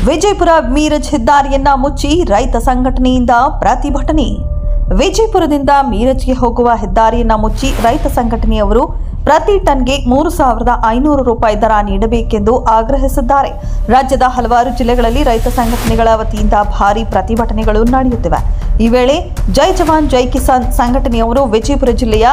ವಿಜಯಪುರ ಮೀರಜ್ ಹೆದ್ದಾರಿಯನ್ನ ಮುಚ್ಚಿ ರೈತ ಸಂಘಟನೆಯಿಂದ ಪ್ರತಿಭಟನೆ. ವಿಜಯಪುರದಿಂದ ಮೀರಜ್ಗೆ ಹೋಗುವ ಹೆದ್ದಾರಿಯನ್ನ ಮುಚ್ಚಿ ರೈತ ಸಂಘಟನೆಯವರು ಪ್ರತಿ ಟನ್ಗೆ 3,500 ರೂಪಾಯಿ ದರ ನೀಡಬೇಕೆಂದು ಆಗ್ರಹಿಸಿದ್ದಾರೆ. ರಾಜ್ಯದ ಹಲವಾರು ಜಿಲ್ಲೆಗಳಲ್ಲಿ ರೈತ ಸಂಘಟನೆಗಳ ವತಿಯಿಂದ ಭಾರೀ ಪ್ರತಿಭಟನೆಗಳು ನಡೆಯುತ್ತಿವೆ. ಈ ವೇಳೆ ಜೈ ಜವಾನ್ ಜೈ ಕಿಸಾನ್ ಸಂಘಟನೆಯವರು ವಿಜಯಪುರ ಜಿಲ್ಲೆಯ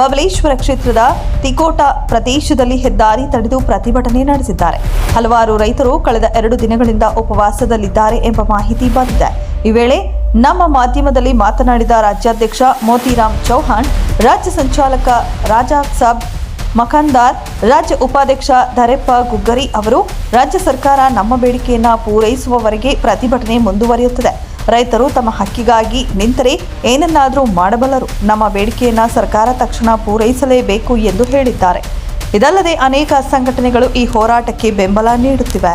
ಬಬಲೇಶ್ವರ ಕ್ಷೇತ್ರದ ತಿಕೋಟ ಪ್ರದೇಶದಲ್ಲಿ ಹೆದ್ದಾರಿ ತಡೆದು ಪ್ರತಿಭಟನೆ ನಡೆಸಿದ್ದಾರೆ. ಹಲವಾರು ರೈತರು ಕಳೆದ 2 ದಿನಗಳಿಂದ ಉಪವಾಸದಲ್ಲಿದ್ದಾರೆ ಎಂಬ ಮಾಹಿತಿ ಬಂದಿದೆ. ಈ ವೇಳೆ ನಮ್ಮ ಮಾಧ್ಯಮದಲ್ಲಿ ಮಾತನಾಡಿದ ರಾಜ್ಯಾಧ್ಯಕ್ಷ ಮೋತಿರಾಮ್ ಚೌಹಾಣ್, ರಾಜ್ಯ ಸಂಚಾಲಕ ರಾಜಾಕ್ ಸಾಬ್ ಮಖಂದಾರ್, ರಾಜ್ಯ ಉಪಾಧ್ಯಕ್ಷ ಧರೆಪ್ಪ ಗುಗ್ಗರಿ ಅವರು ರಾಜ್ಯ ಸರ್ಕಾರ ನಮ್ಮ ಬೇಡಿಕೆಯನ್ನು ಪೂರೈಸುವವರೆಗೆ ಪ್ರತಿಭಟನೆ ಮುಂದುವರಿಯುತ್ತದೆ. ರೈತರು ತಮ್ಮ ಹಕ್ಕಿಗಾಗಿ ನಿಂತರೆ ಏನನ್ನಾದರೂ ಮಾಡಬಲ್ಲರು. ನಮ್ಮ ಬೇಡಿಕೆಯನ್ನು ಸರ್ಕಾರ ತಕ್ಷಣ ಪೂರೈಸಲೇಬೇಕು ಎಂದು ಹೇಳಿದ್ದಾರೆ. ಇದಲ್ಲದೆ ಅನೇಕ ಸಂಘಟನೆಗಳು ಈ ಹೋರಾಟಕ್ಕೆ ಬೆಂಬಲ ನೀಡುತ್ತಿವೆ.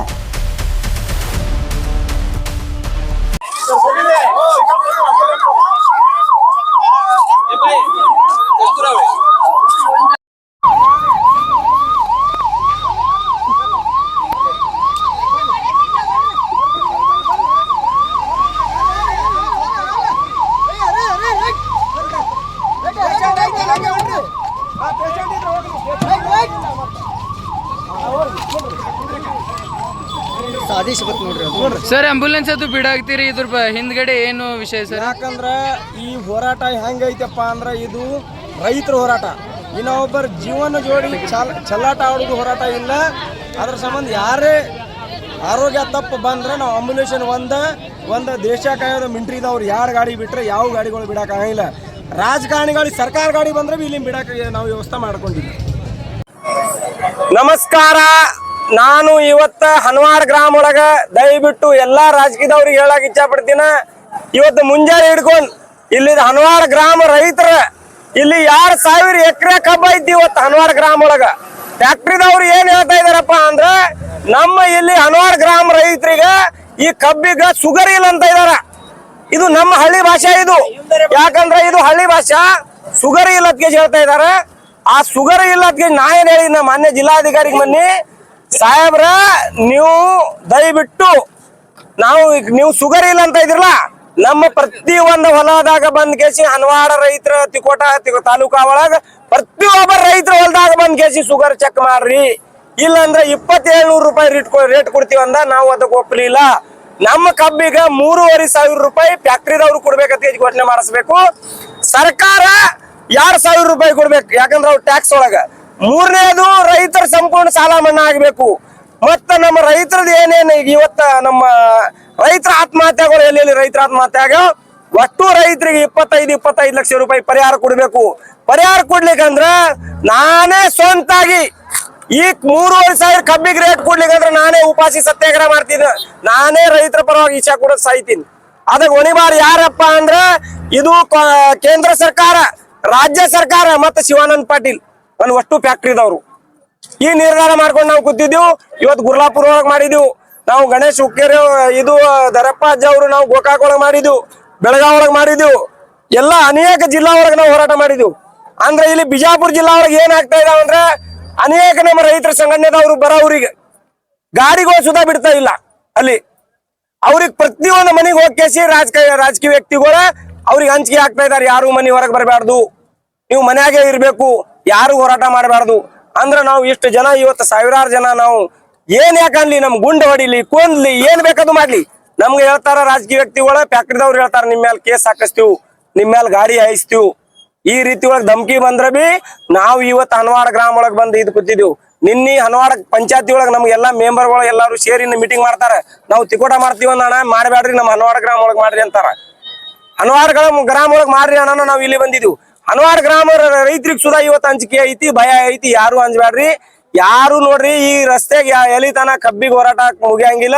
ಸರ್, ಆಂಬ್ಯುಲೆನ್ಸ್ ಅದು ಬಿಡಾಕ್ತೀರಿ, ಇದ್ರ ಹಿಂದ್ಗಡೆ ಏನು ವಿಷಯ ಸರ್? ಯಾಕಂದ್ರೆ ಈ ಹೋರಾಟ ಹೆಂಗೈತಪ್ಪ ಅಂದ್ರೆ ಇದು ರೈತರ ಹೋರಾಟ. ಇನ್ನೊಬ್ಬರ ಜೀವನ ಜೋಡಿ ಚಲ್ಲಾಟ ಆಡೋದು ಹೋರಾಟ ಇಲ್ಲ. ಅದ್ರ ಸಂಬಂಧ ಯಾರೇ ಆರೋಗ್ಯ ತಪ್ಪು ಬಂದ್ರೆ ನಾವು ಆಂಬ್ಯುಲೆನ್ಸ್ ಒಂದು ದೇಶ ಕಾಯೋದು ಮಿಂಟ್ರಿದವ್ರು 2 ಗಾಡಿ ಬಿಟ್ಟರೆ ಯಾವ ಗಾಡಿಗಳು ಬಿಡೋಕ್ಕಾಗಿಲ್ಲ. ರಾಜಕಾರಣಿಗಳು ಸರ್ಕಾರ ಗಾಡಿ ಬಂದ್ರೆ ಇಲ್ಲಿ ಬಿಡಕ್ಕೆ ನಾವು ವ್ಯವಸ್ಥೆ ಮಾಡ್ಕೊಂಡಿದ್ವಿ. ನಮಸ್ಕಾರ. ನಾನು ಇವತ್ತು ಹನವಾಡ ಗ್ರಾಮ ಒಳಗ ದಯವಿಟ್ಟು ಎಲ್ಲಾ ರಾಜಕೀಯದವ್ರಿಗೆ ಹೇಳಕ್ ಇಚ್ಛಾ ಪಡ್ತೀನ. ಇವತ್ತು ಮುಂಜಾನೆ ಹಿಡ್ಕೊಂಡು ಇಲ್ಲಿ ಹನವಾಡ ಗ್ರಾಮ ರೈತರ ಇಲ್ಲಿ 2,000 ಎಕರೆ ಕಬ್ಬ ಐತಿ. ಇವತ್ತು ಹನವಾಡ ಗ್ರಾಮ ಒಳಗ ಫ್ಯಾಕ್ಟ್ರಿದವ್ರು ಏನ್ ಹೇಳ್ತಾ ಇದಾರಪ್ಪ ಅಂದ್ರ, ನಮ್ಮ ಇಲ್ಲಿ ಹನವಾಡ ಗ್ರಾಮ ರೈತರಿಗೆ ಈ ಕಬ್ಬಿಗ ಸುಗರ್ ಇಲ್ಲ ಅಂತ ಇದಾರ. ಇದು ನಮ್ಮ ಹಳ್ಳಿ ಭಾಷೆ. ಇದು ಯಾಕಂದ್ರೆ ಇದು ಹಳ್ಳಿ ಭಾಷೆ. ಸುಗರ್ ಇಲ್ಲದ್ಗೆ ಹೇಳ್ತಾ ಇದಾರೆ. ಆ ಸುಗರ್ ಇಲ್ಲದ್ಗೆ ನಾ ಏನ್ ಹೇಳಿ ನಮ್ಮ ಮಾನ್ಯ ಜಿಲ್ಲಾಧಿಕಾರಿಗೆ ಬನ್ನಿ, ಸಾಹೇಬ್ರ ನೀವು ದಯವಿಟ್ಟು ನೀವು ಸುಗರ್ ಇಲ್ಲ ಅಂತ ಇದ್ರಲ್ಲ, ನಮ್ಮ ಪ್ರತಿ ಒಂದು ಹೊಲದಾಗ ಬಂದ್ ಕೇಸಿ ಹನವಾಡ ರೈತರ ತಿಕೋಟ ತಾಲೂಕಾ ಒಳಗ ಪ್ರತಿಯೊಬ್ಬ ರೈತರ ಹೊಲದಾಗ ಬಂದ್ ಕೇಸಿ ಸುಗರ್ ಚೆಕ್ ಮಾಡ್ರಿ. ಇಲ್ಲಂದ್ರೆ 2,700 ರೂಪಾಯಿ ರೇಟ್ ಕೊಡ್ತೀವಿ ಅಂದ. ನಾವು ಅದಕ್ಕೆ ಒಪ್ಪಲಿಲ್ಲ. ನಮ್ಮ ಕಬ್ಬಿಗ 3,500 ರೂಪಾಯಿ ಫ್ಯಾಕ್ಟ್ರಿದವ್ರು ಕೊಡ್ಬೇಕಂತ ಘೋಷಣೆ ಮಾಡಿಸ್ಬೇಕು. ಸರ್ಕಾರ 2,000 ರೂಪಾಯಿ ಕೊಡ್ಬೇಕು. ಯಾಕಂದ್ರೆ ಅವ್ರು ಟ್ಯಾಕ್ಸ್ ಒಳಗ. 3ನೇದು ರೈತರ ಸಂಪೂರ್ಣ ಸಾಲ ಮನ್ನಾ ಆಗ್ಬೇಕು. ಮತ್ತ ನಮ್ಮ ರೈತರದ್ದು ಏನೇನು ಇವತ್ತ ನಮ್ಮ ರೈತರ ಆತ್ಮಹತ್ಯೆಗಳು ಎಲ್ಲೆಲ್ಲಿ ರೈತರ ಆತ್ಮಹತ್ಯೆ ಆಗ್ಯಾವ, ಒಟ್ಟು ರೈತರಿಗೆ 25 ಲಕ್ಷ ರೂಪಾಯಿ ಪರಿಹಾರ ಕೊಡ್ಬೇಕು. ಪರಿಹಾರ ಕೊಡ್ಲಿಕ್ಕಂದ್ರ ನಾನೇ ಸ್ವಂತಾಗಿ ಈ 3,500 ಕಬ್ಬಿಗೆ ರೇಟ್ ಕೊಡ್ಲಿಕ್ಕಂದ್ರ ನಾನೇ ಉಪಾಸಿ ಸತ್ಯಾಗ್ರಹ ಮಾಡ್ತೀನಿ. ನಾನೇ ರೈತರ ಪರವಾಗಿ ಇಚ್ಛಾ ಕೂಡ ಸಾಯ್ತೀನಿ. ಅದಕ್ಕೆ ಹೊಣಿಬಾರ ಯಾರಪ್ಪ ಅಂದ್ರ ಇದು ಕೇಂದ್ರ ಸರ್ಕಾರ, ರಾಜ್ಯ ಸರ್ಕಾರ ಮತ್ತು ಶಿವಾನಂದ ಪಾಟೀಲ್ ನನ್ನ ಒಟ್ಟು ಫ್ಯಾಕ್ಟ್ರಿದವ್ರು ಈ ನಿರ್ಧಾರ ಮಾಡ್ಕೊಂಡು ನಾವು ಕೂತಿದ್ದೀವಿ. ಇವತ್ತು ಗುರ್ಲಾಪುರ ಒಳಗೆ ಮಾಡಿದೀವಿ ನಾವು, ಗಣೇಶ್ ಹುಕ್ಕೇರಿ ಇದು ಧರಪ್ಪ ಅಜ್ಜ ಅವರು ನಾವು ಗೋಕಾಕ್ ಒಳಗೆ ಮಾಡಿದೀವಿ, ಬೆಳಗಾವ್ ಒಳಗೆ ಮಾಡಿದೀವಿ, ಎಲ್ಲ ಅನೇಕ ಜಿಲ್ಲಾ ಒಳಗೆ ನಾವು ಹೋರಾಟ ಮಾಡಿದೀವಿ. ಅಂದ್ರೆ ಇಲ್ಲಿ ಬಿಜಾಪುರ ಜಿಲ್ಲಾ ಒಳಗೆ ಏನಾಗ್ತಾ ಇದಾವ ಅಂದ್ರೆ ಅನೇಕ ನಮ್ಮ ರೈತರ ಸಂಘಟನೆದವರು ಬರೋವ್ರಿಗೆ ಗಾಡಿಗಳು ಸುಧಾ ಬಿಡ್ತಾ ಇಲ್ಲ. ಅಲ್ಲಿ ಅವ್ರಿಗೆ ಪ್ರತಿಯೊಂದು ಮನೆಗೆ ಹೋಗಿ ರಾಜಕೀಯ ವ್ಯಕ್ತಿಗಳು ಅವ್ರಿಗೆ ಹಂಚಿಕೆ ಆಗ್ತಾ ಇದಾರೆ. ಯಾರು ಮನೆ ಹೊರಗೆ ಬರಬಾರ್ದು, ನೀವು ಮನ್ಯಾಗೆ ಇರ್ಬೇಕು, ಯಾರು ಹೋರಾಟ ಮಾಡಬಾರ್ದು ಅಂದ್ರೆ ನಾವು ಇಷ್ಟು ಜನ ಇವತ್ತು 1000 ಜನ ನಾವು ಏನ್ ಯಾಕನ್ಲಿ ನಮ್ ಗುಂಡ ಹೊಡಿಲಿ ಕೊಂದ್ಲಿ ಏನ್ ಬೇಕಾದ್ರು ಮಾಡ್ಲಿ ನಮ್ಗೆ ಹೇಳ್ತಾರ ರಾಜಕೀಯ ವ್ಯಕ್ತಿಗಳ ಫ್ಯಾಕ್ಟ್ರಿದವ್ರು ಹೇಳ್ತಾರ, ನಿಮ್ ಮೇಲೆ ಕೇಸ್ ಹಾಕಿಸ್ತೀವಿ, ನಿಮ್ ಮೇಲೆ ಗಾಡಿ ಹಾಯಿಸ್ತೀವಿ. ಈ ರೀತಿ ಒಳಗ್ ಧಮಕಿ ಬಂದ್ರ ಬಿ ನಾವು ಇವತ್ತು ಹನವಾಡ ಗ್ರಾಮ ಒಳಗ್ ಬಂದು ಇದು ಕೂತಿದ್ದೀವಿ. ನಿನ್ನೆ ಹನವಾಡ ಪಂಚಾಯತಿ ಒಳಗ್ ನಮ್ಗೆಲ್ಲಾ ಮೆಂಬರ್ಗಳು ಎಲ್ಲಾರು ಸೇರಿ ಮೀಟಿಂಗ್ ಮಾಡ್ತಾರ. ನಾವು ತಿಕೋಟ ಮಾಡ್ತೀವಿ ಅಣ್ಣ, ಮಾಡಬೇಡ್ರಿ ನಮ್ಮ ಹನವಾಡ ಗ್ರಾಮ ಒಳಗ್ ಮಾಡ್ರಿ ಅಂತಾರ. ಹನವಾಡ ಗ್ರಾಮ ಒಳಗ್ ಮಾಡ್ರಿ ಅಣ್ಣ ನಾವು ಇಲ್ಲಿ ಬಂದಿದ್ದೀವಿ. ಹನವಾಡ ಗ್ರಾಮ ರೈತರಿಗೆ ಸುಧಾ ಇವತ್ತು ಅಂಜಿಕೆ ಐತಿ, ಭಯ ಐತಿ. ಯಾರು ಅಂಜಬೇಡ್ರಿ. ಯಾರು ನೋಡ್ರಿ ಈ ರಸ್ತೆಗೆ ಎಲ್ಲಿ ತನ ಕಬ್ಬಿಗೆ ಹೋರಾಟ ಮುಗಿಯಂಗಿಲ್ಲ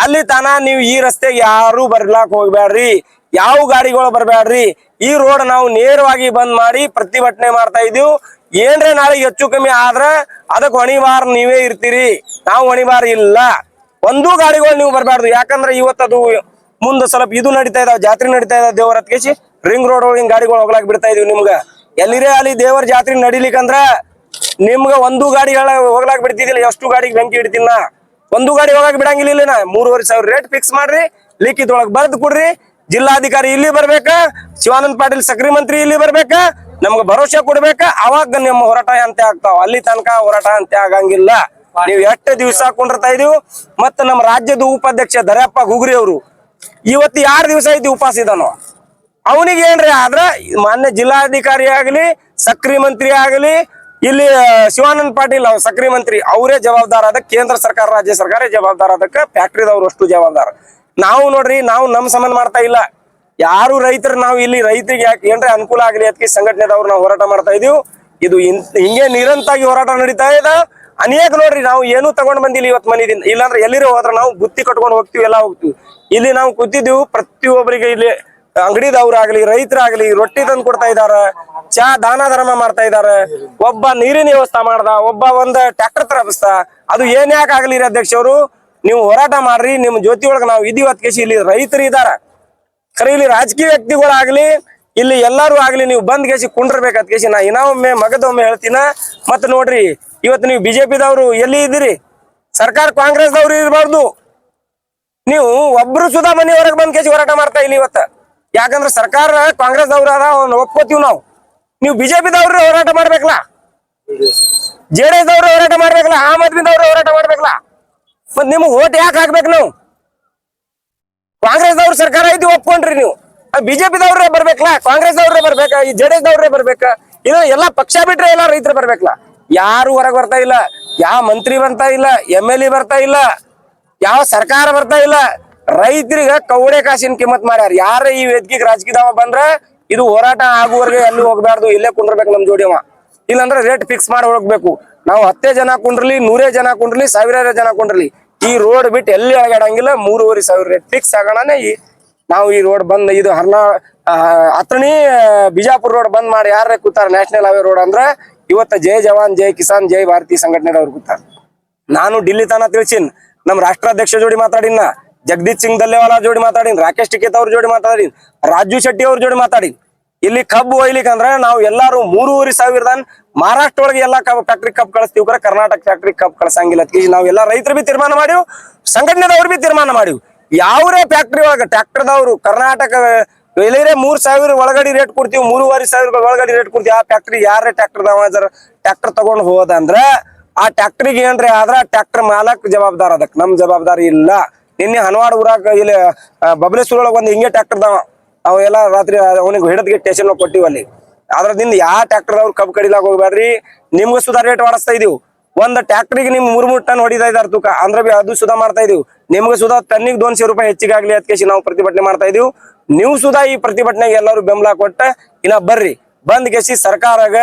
ಅಲ್ಲಿ ತನ ನೀವು ಈ ರಸ್ತೆಗೆ ಯಾರು ಬರ್ಲಾಕ್ ಹೋಗ್ಬೇಡ್ರಿ, ಯಾವ ಗಾಡಿಗಳು ಬರ್ಬೇಡ್ರಿ. ಈ ರೋಡ್ ನಾವು ನೇರವಾಗಿ ಬಂದ್ ಮಾಡಿ ಪ್ರತಿಭಟನೆ ಮಾಡ್ತಾ ಇದೀವಿ. ಏನ್ರೆ ನಾಳೆ ಹೆಚ್ಚು ಕಮ್ಮಿ ಆದ್ರ ಅದಕ್ಕೆ ಹೊಣಿಬಾರ ನೀವೇ ಇರ್ತೀರಿ, ನಾವು ಹೊಣಿಬಾರ ಇಲ್ಲ. ಒಂದೂ ಗಾಡಿಗಳು ನೀವು ಬರ್ಬಾರ್ದು. ಯಾಕಂದ್ರೆ ಇವತ್ತದು ಮುಂದೆ ಸ್ವಲ್ಪ ಇದು ನಡೀತಾ ಇದಾವ, ಜಾತ್ರೆ ನಡೀತಾ ಇದಾವ ದೇವರ ಹತ್ಕೇಸಿ ರಿಂಗ್ ರೋಡ್ ಒಳಗಿನ ಗಾಡಿಗಳು ಹೋಗ್ಲಾಕ್ ಬಿಡ್ತಾ ಇದೀವಿ. ನಿಮ್ಗ ಎಲ್ಲಿರೇ ಅಲ್ಲಿ ದೇವರ ಜಾತ್ರೆ ನಡಿಲಿಕ್ಕಂದ್ರ ನಿಮ್ಗ ಒಂದು ಗಾಡಿಗಳ ಹೋಗ್ಲಾಕ್ ಬಿಡ್ತಿದಿಲ್ಲ, ಎಷ್ಟು ಗಾಡಿಗೆ ಬೆಂಕಿ ಇಡ್ತೀನ. ಒಂದು ಗಾಡಿ ಹೋಗಕ್ ಬಿಡಂಗಿಲ್ಲ ಇಲ್ಲಿನ 3,500 ರೇಟ್ ಫಿಕ್ಸ್ ಮಾಡ್ರಿ, ಲಿಖಿತೊಳಗ್ ಬರ್ದು ಕೊಡ್ರಿ. ಜಿಲ್ಲಾಧಿಕಾರಿ ಇಲ್ಲಿ ಬರ್ಬೇಕ, ಶಿವಾನಂದ ಪಾಟೀಲ್ ಸಕ್ರಿ ಮಂತ್ರಿ ಇಲ್ಲಿ ಬರ್ಬೇಕ, ನಮ್ಗೆ ಭರೋಸೆ ಕೊಡ್ಬೇಕ. ಅವಾಗ ನಿಮ್ಮ ಹೋರಾಟ ಅಂತ್ಯ ಆಗ್ತಾವ. ಅಲ್ಲಿ ತನಕ ಹೋರಾಟ ಅಂತ್ಯ ಆಗಂಗಿಲ್ಲ. ನೀವ್ ಎಷ್ಟು ದಿವಸ ಕುಂಡಿರ್ತಾ ಇದೀವಿ. ಮತ್ತ ನಮ್ಮ ರಾಜ್ಯದ ಉಪಾಧ್ಯಕ್ಷ ದರ್ಯಪ್ಪ ಗುಗ್ರಿ ಅವರು ಇವತ್ತು 2 ದಿವಸ ಐತಿ ಉಪವಾಸ ಇದಾನೋ. ಅವನಿಗೆ ಏನ್ರಿ ಆದ್ರ ಮಾನ್ಯ ಜಿಲ್ಲಾಧಿಕಾರಿ ಆಗಲಿ, ಸಕ್ರಿ ಮಂತ್ರಿ ಆಗಲಿ, ಇಲ್ಲಿ ಶಿವಾನಂದ ಪಾಟೀಲ್ ಸಕ್ರಿ ಮಂತ್ರಿ ಅವರೇ ಜವಾಬ್ದಾರ. ಅದಕ್ಕೆ ಕೇಂದ್ರ ಸರ್ಕಾರ ರಾಜ್ಯ ಸರ್ಕಾರ ಜವಾಬ್ದಾರ. ಅದಕ್ಕೆ ಫ್ಯಾಕ್ಟ್ರಿದವ್ರು ಅಷ್ಟು ಜವಾಬ್ದಾರ. ನಾವು ನೋಡ್ರಿ, ನಾವು ನಮ್ ಸಂಬಂಧ ಮಾಡ್ತಾ ಇಲ್ಲ. ಯಾರು ರೈತರು, ನಾವು ಇಲ್ಲಿ ರೈತರಿಗೆ ಯಾಕೆ ಏನ್ರಿ ಅನುಕೂಲ ಆಗಲಿ ಅದಕ್ಕೆ ಸಂಘಟನೆದವ್ರು ನಾವು ಹೋರಾಟ ಮಾಡ್ತಾ ಇದೀವಿ. ಇದು ಹಿಂಗೆ ನಿರಂತರವಾಗಿ ಹೋರಾಟ ನಡೀತಾ ಇದೆ. ಅನೇಕ ನೋಡ್ರಿ, ನಾವು ಏನು ತಗೊಂಡ್ ಬಂದಿಲ್ಲ ಇವತ್ತು ಮನೆದಿಂದ. ಇಲ್ಲಾಂದ್ರೆ ಎಲ್ಲಿರೋ ಹೋದ್ರೆ ನಾವು ಬುತ್ತಿ ಕಟ್ಕೊಂಡು ಹೋಗ್ತಿವಿ, ಎಲ್ಲ ಹೋಗ್ತಿವಿ. ಇಲ್ಲಿ ನಾವು ಕೂತಿದ್ದೀವಿ, ಪ್ರತಿಯೊಬ್ಬರಿಗೆ ಇಲ್ಲಿ ಅಂಗಡಿದವ್ರಾಗ್ಲಿ ರೈತರಾಗ್ಲಿ ರೊಟ್ಟಿ ತಂದು ಕೊಡ್ತಾ ಇದಾರ, ಚಾ ದಾನ ಧರ್ಮ ಮಾಡ್ತಾ ಇದಾರೆ. ಒಬ್ಬ ನೀರಿನ ವ್ಯವಸ್ಥೆ ಮಾಡ್ದ, ಒಬ್ಬ ಒಂದ್ ಟ್ರ್ಯಾಕ್ಟರ್ ತರಬಿಸ್ತ. ಅದು ಏನ್ ಯಾಕೆ ಆಗ್ಲಿ ರೀ ಅಧ್ಯಕ್ಷರು, ನೀವು ಹೋರಾಟ ಮಾಡ್ರಿ. ನಿಮ್ ಜ್ಯೋತಿ ಒಳಗ ನಾವು ಇದೀವತ್ ಕೇಸಿ ಇಲ್ಲಿ ರೈತರು ಇದಾರ. ಖರೆ ಇಲ್ಲಿ ರಾಜಕೀಯ ವ್ಯಕ್ತಿಗಳಾಗ್ಲಿ ಇಲ್ಲಿ ಎಲ್ಲಾರು ಆಗ್ಲಿ ನೀವು ಬಂದ್ ಕೇಸಿ ಕುಂಡ್ರಬೇಕತ್ ಕೇಸಿ ನಾ ಇನ್ನೊಮ್ಮೆ ಮಗದೊಮ್ಮೆ ಹೇಳ್ತೀನ. ಮತ್ ನೋಡ್ರಿ, ಇವತ್ತು ನೀವು ಬಿಜೆಪಿದವ್ರು ಎಲ್ಲಿ ಇದ್ದೀರಿ? ಸರ್ಕಾರ ಕಾಂಗ್ರೆಸ್ದವ್ರು ಇರಬಾರ್ದು. ನೀವು ಒಬ್ರು ಸುಧಾ ಮನಿ ಹೊರಗೆ ಬಂದ್ ಕೇಸಿ ಹೋರಾಟ ಮಾಡ್ತಾ ಇಲ್ಲ ಇವತ್ತ. ಯಾಕಂದ್ರೆ ಸರ್ಕಾರ ಕಾಂಗ್ರೆಸ್ದವ್ರ ಒಪ್ಕೋತೀವಿ ನಾವು. ನೀವು ಬಿಜೆಪಿದವ್ರು ಹೋರಾಟ ಮಾಡ್ಬೇಕಲ್ಲ, JDS ದವ್ರು ಹೋರಾಟ ಮಾಡ್ಬೇಕಲ್ಲ, ಆಮ್ ಆದ್ಮಿದವ್ರು ಹೋರಾಟ ಮಾಡ್ಬೇಕಲ್ಲ. ಮತ್ ನಿಮ್ಗೆ ಓಟ್ ಯಾಕೆ ಹಾಕ್ಬೇಕು? ನಾವು ಕಾಂಗ್ರೆಸ್ದವ್ರ ಸರ್ಕಾರ ಐತಿ ಒಪ್ಕೊಂಡ್ರಿ. ನೀವು ಬಿಜೆಪಿದವ್ರೇ ಬರ್ಬೇಕಲ್ಲ, ಕಾಂಗ್ರೆಸ್ದವ್ರೇ ಬರ್ಬೇಕ, ಈ JDS ದವ್ರೇ ಬರ್ಬೇಕ. ಇದು ಎಲ್ಲಾ ಪಕ್ಷ ಬಿಟ್ರೆ ಎಲ್ಲಾ ರೈತರು ಬರ್ಬೇಕಲ್ಲ. ಯಾರು ಹೊರಗೆ ಬರ್ತಾ ಇಲ್ಲ, ಯಾವ ಮಂತ್ರಿ ಬರ್ತಾ ಇಲ್ಲ, MLA ಬರ್ತಾ ಇಲ್ಲ, ಯಾವ ಸರ್ಕಾರ ಬರ್ತಾ ಇಲ್ಲ. ರೈತರಿಗ ಕೌಡೆ ಕಾಸಿನ ಕಿಮ್ಮತ್ ಮಾಡ್ಯಾರ. ಯಾರ ಈ ವೇದಿಕೆಗೆ ರಾಜಕೀಯದವ ಬಂದ್ರ ಇದು ಹೋರಾಟ ಆಗುವವರೆಗೆ ಎಲ್ಲಿ ಹೋಗ್ಬಾರ್ದು, ಇಲ್ಲೇ ಕುಂಡ್ರಬೇಕು ನಮ್ ಜೋಡಿಯವ. ಇಲ್ಲಾಂದ್ರೆ ರೇಟ್ ಫಿಕ್ಸ್ ಮಾಡಿ ಹೋಗ್ಬೇಕು. ನಾವು 10 ಜನ ಕುಂಡ್ರಲಿ, 100 ಜನ ಕುಂಡ್ರಲಿ, 1000 ಜನ ಕುಂಡ್ರಲಿ, ಈ ರೋಡ್ ಬಿಟ್ಟು ಎಲ್ಲಿ ಅಳಗಾಡಂಗಿಲ್ಲ. 3,500 ರೇಟ್ ಫಿಕ್ಸ್ ಆಗೋಣನೆ ನಾವು ಈ ರೋಡ್ ಬಂದ್ ಇದು ಹತ್ರನಿ ಬಿಜಾಪುರ ರೋಡ್ ಬಂದ್ ಮಾಡಿ ಯಾರೇ ಕೂತಾರ ನ್ಯಾಷನಲ್ ಹೈವೇ ರೋಡ್ ಅಂದ್ರ ಇವತ್ತ ಜೈ ಜವಾನ್ ಜೈ ಕಿಸಾನ್ ಜೈ ಭಾರತಿ ಸಂಘಟನೆದವ್ರು ಕೂತಾರ. ನಾನು ఢిల్లీ ತನ ತಿಳಿಸಿನ್, ನಮ್ ರಾಷ್ಟ್ರಾಧ್ಯಕ್ಷ ಜೋಡಿ ಮಾತಾಡಿನ, ಜಗದೀಶ್ ಸಿಂಗ್ ದಲ್ಲೇವಾಲಾ ಜೋಡಿ ಮಾತಾಡಿನ್, ರಾಕೇಶ್ ಟಿಕೆತ್ ಅವ್ರ ಜೋಡಿ ಮಾತಾಡಿನ್, ರಾಜು ಶೆಟ್ಟಿ ಅವ್ರ ಜೋಡಿ ಮಾತಾಡಿನ್. ಇಲ್ಲಿ ಕಬ್ಬು ಒಯ್ಲಿಕ್ಕೆ ಅಂದ್ರೆ ನಾವು ಎಲ್ಲಾರು 3,500 ಮಹಾರಾಷ್ಟ್ರ ಒಳಗೆ ಎಲ್ಲಾ ಫ್ಯಾಕ್ಟ್ರಿ ಕಬ್ಬು ಕಳಿಸ್ತೀವಿ, ಕರ್ನಾಟಕ ಫ್ಯಾಕ್ಟ್ರಿ ಕಬ್ಬು ಕಳ್ಸಂಗಿಲ್ಲ. ನಾವು ಎಲ್ಲಾ ರೈತರು ಬಿ ತೀರ್ಮಾನ ಮಾಡಿವ್, ಸಂಘಟನೆದವ್ರು ಬಿ ತೀರ್ಮಾನ ಮಾಡಿವ್. ಯಾವ್ರೇ ಫ್ಯಾಕ್ಟ್ರಿ ಒಳಗ ಟ್ರ್ಯಾಕ್ಟರ್ದವ್ರು ಕರ್ನಾಟಕ ಎಲ್ಲೇ 3,000 ಒಳಗಡೆ ರೇಟ್ ಕೊಡ್ತೀವಿ, 3,500 ಒಳಗಡೆ ರೇಟ್ ಕೊಡ್ತೀವಿ. ಆ ಫ್ಯಾಕ್ಟ್ರಿ ಯಾರೇ ಟ್ರ್ಯಾಕ್ಟರ್ ತಗೊಂಡ್ ಹೋದಂದ್ರ ಆ ಟ್ರ್ಯಾಕ್ಟ್ರಿಗೆ ಏನ್ರಿ ಆದ್ರ ಟ್ರ್ಯಾಕ್ಟರ್ ಮಾಲಕ್ ಜವಾಬ್ದಾರ. ಅದಕ್ಕೆ ನಮ್ ಜವಾಬ್ದಾರಿ ಇಲ್ಲ. ನಿನ್ನೆ ಹನವಾಡ ಊರಾಗ ಇಲ್ಲಿ ಬಬಲೇಶ್ವರ ಒಳಗ ಒಂದ್ ಹಿಂಗೆ ಟ್ರ್ಯಾಕ್ಟರ್ ಅವೆಲ್ಲ ರಾತ್ರಿ ಅವನಿಗೆ ಹಿಡದ್ಗೆ ಸ್ಟೇಷನ್ ಕೊಟ್ಟಿವಿ. ಅಲ್ಲಿ ಅದ್ರದಿಂದ ಯಾವ ಟ್ರ್ಯಾಕ್ಟರ್ದವ್ರು ಕಬ್ಬು ಕಡಿಲಾಕ ಹೋಗ್ಬೇಡ್ರಿ. ನಿಮ್ಗೂ ಸುಧಾ ರೇಟ್ ಮಾಡಿಸ್ತಾ ಇದೀವಿ. ಒಂದ್ ಟ್ರ್ಯಾಕ್ಟರ್ಗೆ ನಿಮ್ 3 ಟನ್ ಹೊಡಿತಾ ಇದಾರೆ ತೂಕ ಅಂದ್ರೆ ಬಿ ಅದು ಸುಧಾ ಮಾಡ್ತಾ ಇದೀವಿ. ನಿಮ್ಗೆ ಸುಧಾ ಟನ್ನಿಗೆ 200 ರೂಪಾಯಿ ಹೆಚ್ಚಿಗೆ ಆಗ್ಲಿ ಅದಕ್ಕೆ ನಾವು ಪ್ರತಿಭಟನೆ ಮಾಡ್ತಾ ಇದೀವಿ. ನೀವು ಸುಧಾ ಈ ಪ್ರತಿಭಟನೆಗೆ ಎಲ್ಲರೂ ಬೆಂಬಲ ಕೊಟ್ಟ ಇನ್ನ ಬರ್ರಿ. ಬಂದ್ ಕೇಸಿ ಸರ್ಕಾರಾಗ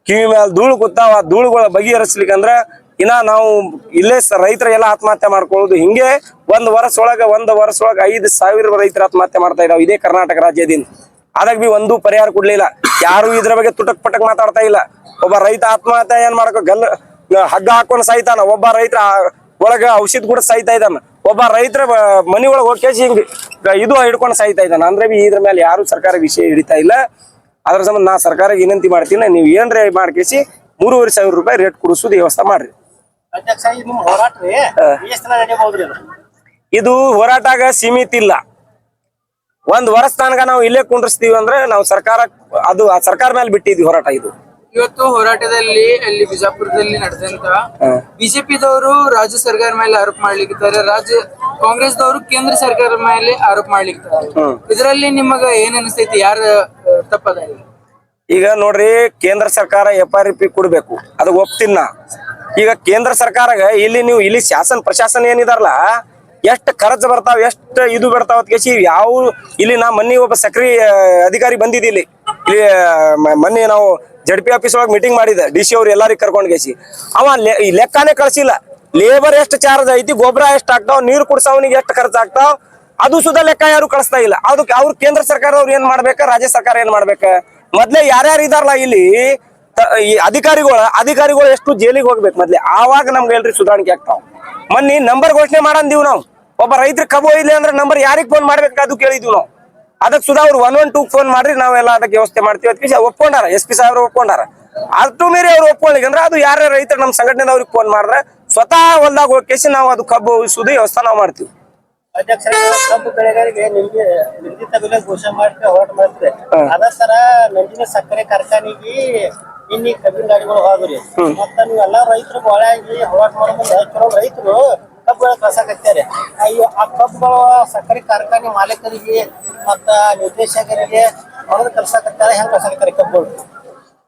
ಕಿವಿ ಮೇಲೆ ಧೂಳು ಕೂತಾವ. ಆ ಧೂಳುಗಳ ಬಗೆಹರಿಸ್ಲಿಕ್ಕಂದ್ರ ಇನ್ನ ನಾವು ಇಲ್ಲೇ ರೈತರ ಎಲ್ಲ ಆತ್ಮಹತ್ಯೆ ಮಾಡ್ಕೊಳ್ಳೋದು. ಹಿಂಗೆ ಒಂದ್ ವರ್ಷ ಒಳಗ 5,000 ರೈತರ ಆತ್ಮಹತ್ಯೆ ಮಾಡ್ತಾ ಇದಾವ ಇದೇ ಕರ್ನಾಟಕ ರಾಜ್ಯದಿಂದ. ಅದಕ್ಕೆ ಬಿ ಒಂದು ಪರಿಹಾರ ಕೊಡ್ಲಿಲ್ಲ. ಯಾರು ಇದ್ರ ಬಗ್ಗೆ ತುಟಕ್ ಪಟಕ್ ಮಾತಾಡ್ತಾ ಇಲ್ಲ. ಒಬ್ಬ ರೈತ ಆತ್ಮಹತ್ಯೆ ಏನ್ ಮಾಡಕ ಹಗ್ಗ ಹಾಕೊಂಡು ಸಾಯ್ತಾನ, ಒಬ್ಬ ರೈತರ ಒಳಗ ಔಷಧ ಕೂಡ ಸಾಯ್ತಾ ಇದ್ದಾನ, ಒಬ್ಬ ರೈತರ ಮನಿ ಒಳಗೆ ಹೋಗಿ ಹಿಂಗ್ ಇದು ಹಿಡ್ಕೊಂಡು ಸಾಯ್ತಾ ಇದ್ದಾನ. ಅಂದ್ರೆ ಬಿ ಇದ್ರ ಮೇಲೆ ಯಾರು ಸರ್ಕಾರ ವಿಷಯ ಹಿಡಿತಾ ಇಲ್ಲ. ಅದ್ರ ಸಂಬಂಧ ನಾ ಸರ್ಕಾರಕ್ಕೆ ವಿನಂತಿ ಮಾಡ್ತೀನಿ, ನೀವು ಏನ್ರೇ ಮಾಡ್ಕೇಸಿ 3,500 ರೂಪಾಯಿ ರೇಟ್ ಕೊಡಿಸೋದು ವ್ಯವಸ್ಥೆ ಮಾಡ್ರಿ. ಇದು ಹೋರಾಟಾಗ ಸೀಮಿತ ಇಲ್ಲ. 1 ವರ್ಷ ತನಕ ನಾವು ಇಲ್ಲೇ ಕುಂಡ್ರಿಸ್ತೀವಿ ಅಂದ್ರೆ ನಾವು ಸರ್ಕಾರ ಅದು ಸರ್ಕಾರ ಮೇಲೆ ಬಿಟ್ಟಿದ್ವಿ ಹೋರಾಟ. ಇದು ಇವತ್ತು ಹೋರಾಟದಲ್ಲಿ ಅಲ್ಲಿ ಬಿಜಾಪುರದಲ್ಲಿ ನಡೆದಂತ ಬಿಜೆಪಿದವರು ರಾಜ್ಯ ಸರ್ಕಾರ ಮೇಲೆ ಆರೋಪ ಮಾಡ್ಲಿಕ್ಕಿದ್ದಾರೆ, ಕಾಂಗ್ರೆಸ್ದವರು ಕೇಂದ್ರ ಸರ್ಕಾರ ಮೇಲೆ ಆರೋಪ ಮಾಡ್ಲಿಕ್ಕಿದ್ದಾರೆ. ಇದರಲ್ಲಿ ನಿಮಗ ಏನ್ ಅನಿಸ್ತೈತಿ, ಯಾರ ತಪ್ಪದ? ಈಗ ನೋಡ್ರಿ, ಕೇಂದ್ರ ಸರ್ಕಾರ FRP ಕೊಡ್ಬೇಕು, ಅದು ಒಪ್ತೀನ. ಈಗ ಕೇಂದ್ರ ಸರ್ಕಾರಗ ಇಲ್ಲಿ ಶಾಸನ ಪ್ರಶಾಸನ ಏನಿದಾರಲ್ಲ ಎಷ್ಟು ಖರ್ಚು ಬರ್ತಾವ, ಎಷ್ಟು ಇದು ಬರ್ತಾವ ಕೇಸಿ ಯಾವ ಇಲ್ಲಿ ನಾ ಮೊನ್ನೆ ಒಬ್ಬ ಸಕ್ರಿ ಅಧಿಕಾರಿ ಬಂದಿದ್ದಿ. ಇಲ್ಲಿ ಮೊನ್ನೆ ನಾವು ZP ಆಫೀಸ್ ಒಳಗೆ ಮೀಟಿಂಗ್ ಮಾಡಿದೆ, DC ಅವ್ರು ಎಲ್ಲಾರಿಗೆ ಕರ್ಕೊಂಡ್ ಕೇಸಿ. ಅವ ಲೆಕ್ಕನೇ ಕಳ್ಸಿಲ್ಲ. ಲೇಬರ್ ಎಷ್ಟು ಚಾರ್ಜ್ ಐತಿ, ಗೊಬ್ಬರ ಎಷ್ಟು ಆಗ್ತಾವ, ನೀರು ಕುಡ್ಸವನಿಗೆ ಎಷ್ಟು ಖರ್ಚು ಆಗ್ತಾವ, ಅದು ಸುಧಾ ಲೆಕ್ಕ ಯಾರು ಕಳಿಸ್ತಾ ಇಲ್ಲ. ಅದಕ್ಕೆ ಅವ್ರು ಕೇಂದ್ರ ಸರ್ಕಾರದವ್ರು ಏನ್ ಮಾಡ್ಬೇಕ, ರಾಜ್ಯ ಸರ್ಕಾರ ಏನ್ ಮಾಡ್ಬೇಕ? ಮೊದ್ಲೇ ಯಾರ್ಯಾರು ಇದಾರಲ್ಲ ಇಲ್ಲಿ ಈ ಅಧಿಕಾರಿಗಳು ಎಷ್ಟು ಜೈಲಿಗೆ ಹೋಗ್ಬೇಕು ಮೊದ್ಲೇ, ಆವಾಗ ನಮ್ಗೆ ಎಲ್ರಿ ಸುಧಾರಣೆ ಆಗ್ತಾವ. ಮೊನ್ನೆ ನಂಬರ್ ಘೋಷಣೆ ಮಾಡಂದೀವ್ ನಾವು. ಒಬ್ಬ ರೈತರ ಕಬ್ಬು ಇಲ್ಲ ಅಂದ್ರೆ ನಂಬರ್ ಯಾರಿಗ್ ಫೋನ್ ಮಾಡ್ಬೇಕು ಅದು ಕೇಳಿದ್ವಿ ನಾವು. ಅದಕ್ಕೆ ಸುಧಾ ಅವ್ರು 112 ಫೋನ್ ಮಾಡ್ರಿ, ನಾವೆಲ್ಲ ಅದಕ್ಕೆ ವ್ಯವಸ್ಥೆ ಮಾಡ್ತೀವಿ ಅದಕ್ಕೆ ಒಪ್ಕೊಂಡಾರ. SP ಸಾಹೇಬ್ರು ಒಪ್ಕೊಂಡಾರ. ಅಷ್ಟು ಮೀರಿ ಅವ್ರು ಒಪ್ಕೊಳ್ಳಿಕ್ಕೆ ಅಂದ್ರೆ ಅದು ಯಾರೇ ರೈತರು ನಮ್ಮ ಸಂಘಟನೆದವ್ರಿಗೆ ಫೋನ್ ಮಾಡ್ರೆ ಸ್ವತಃ ಹೊಲ್ದಾಗ ಹೋಗಿ ನಾವು ಅದು ಕಬ್ಬು ಸುದಿ ವ್ಯವಸ್ಥೆ ನಾವು ಮಾಡ್ತೀವಿ. ಅಧ್ಯಕ್ಷರೇ, ಕಬ್ಬು ಬೆಳೆಗಾರರಿಗೆ ನಿರ್ದಿಷ್ಟ ಬೆಲೆ ಘೋಷಣೆ ಮಾಡಿ ಹೋರಾಟ ಮಾಡ್ತಾರೆ. ಅದ ತರ ನಂದಿನ ಸಕ್ಕರೆ ಕಾರ್ಖಾನೆಗೆ ಇನ್ನಿ ಕಬ್ಬಿನ ಗಾಡಿಗಳು ಹೋಗ್ರಿ. ಮತ್ತ ನೀವೆಲ್ಲಾ ರೈತರು ಒಳಗಾಗಿ ಹೋರಾಟ ಮಾಡೋ ಮುಂದೆ ಕೆಲವು ರೈತರು ಕಬ್ಬುಗಳು ಕಳ್ಸಾಕತ್ತಾರೆ. ಅಯ್ಯೋ, ಆ ಕಬ್ಬುಗಳು ಸಕ್ಕರೆ ಕಾರ್ಖಾನೆ ಮಾಲೀಕರಿಗೆ ಮತ್ತ ನಿರ್ದೇಶಕರಿಗೆ ಹೊರದು ಕಳ್ಸಾಕತ್ತಾರೆ. ಹೆಂಗ್ ಕಳ್ಸಾಕತ್ತಾರೆ ಕಬ್ಬುಗಳು?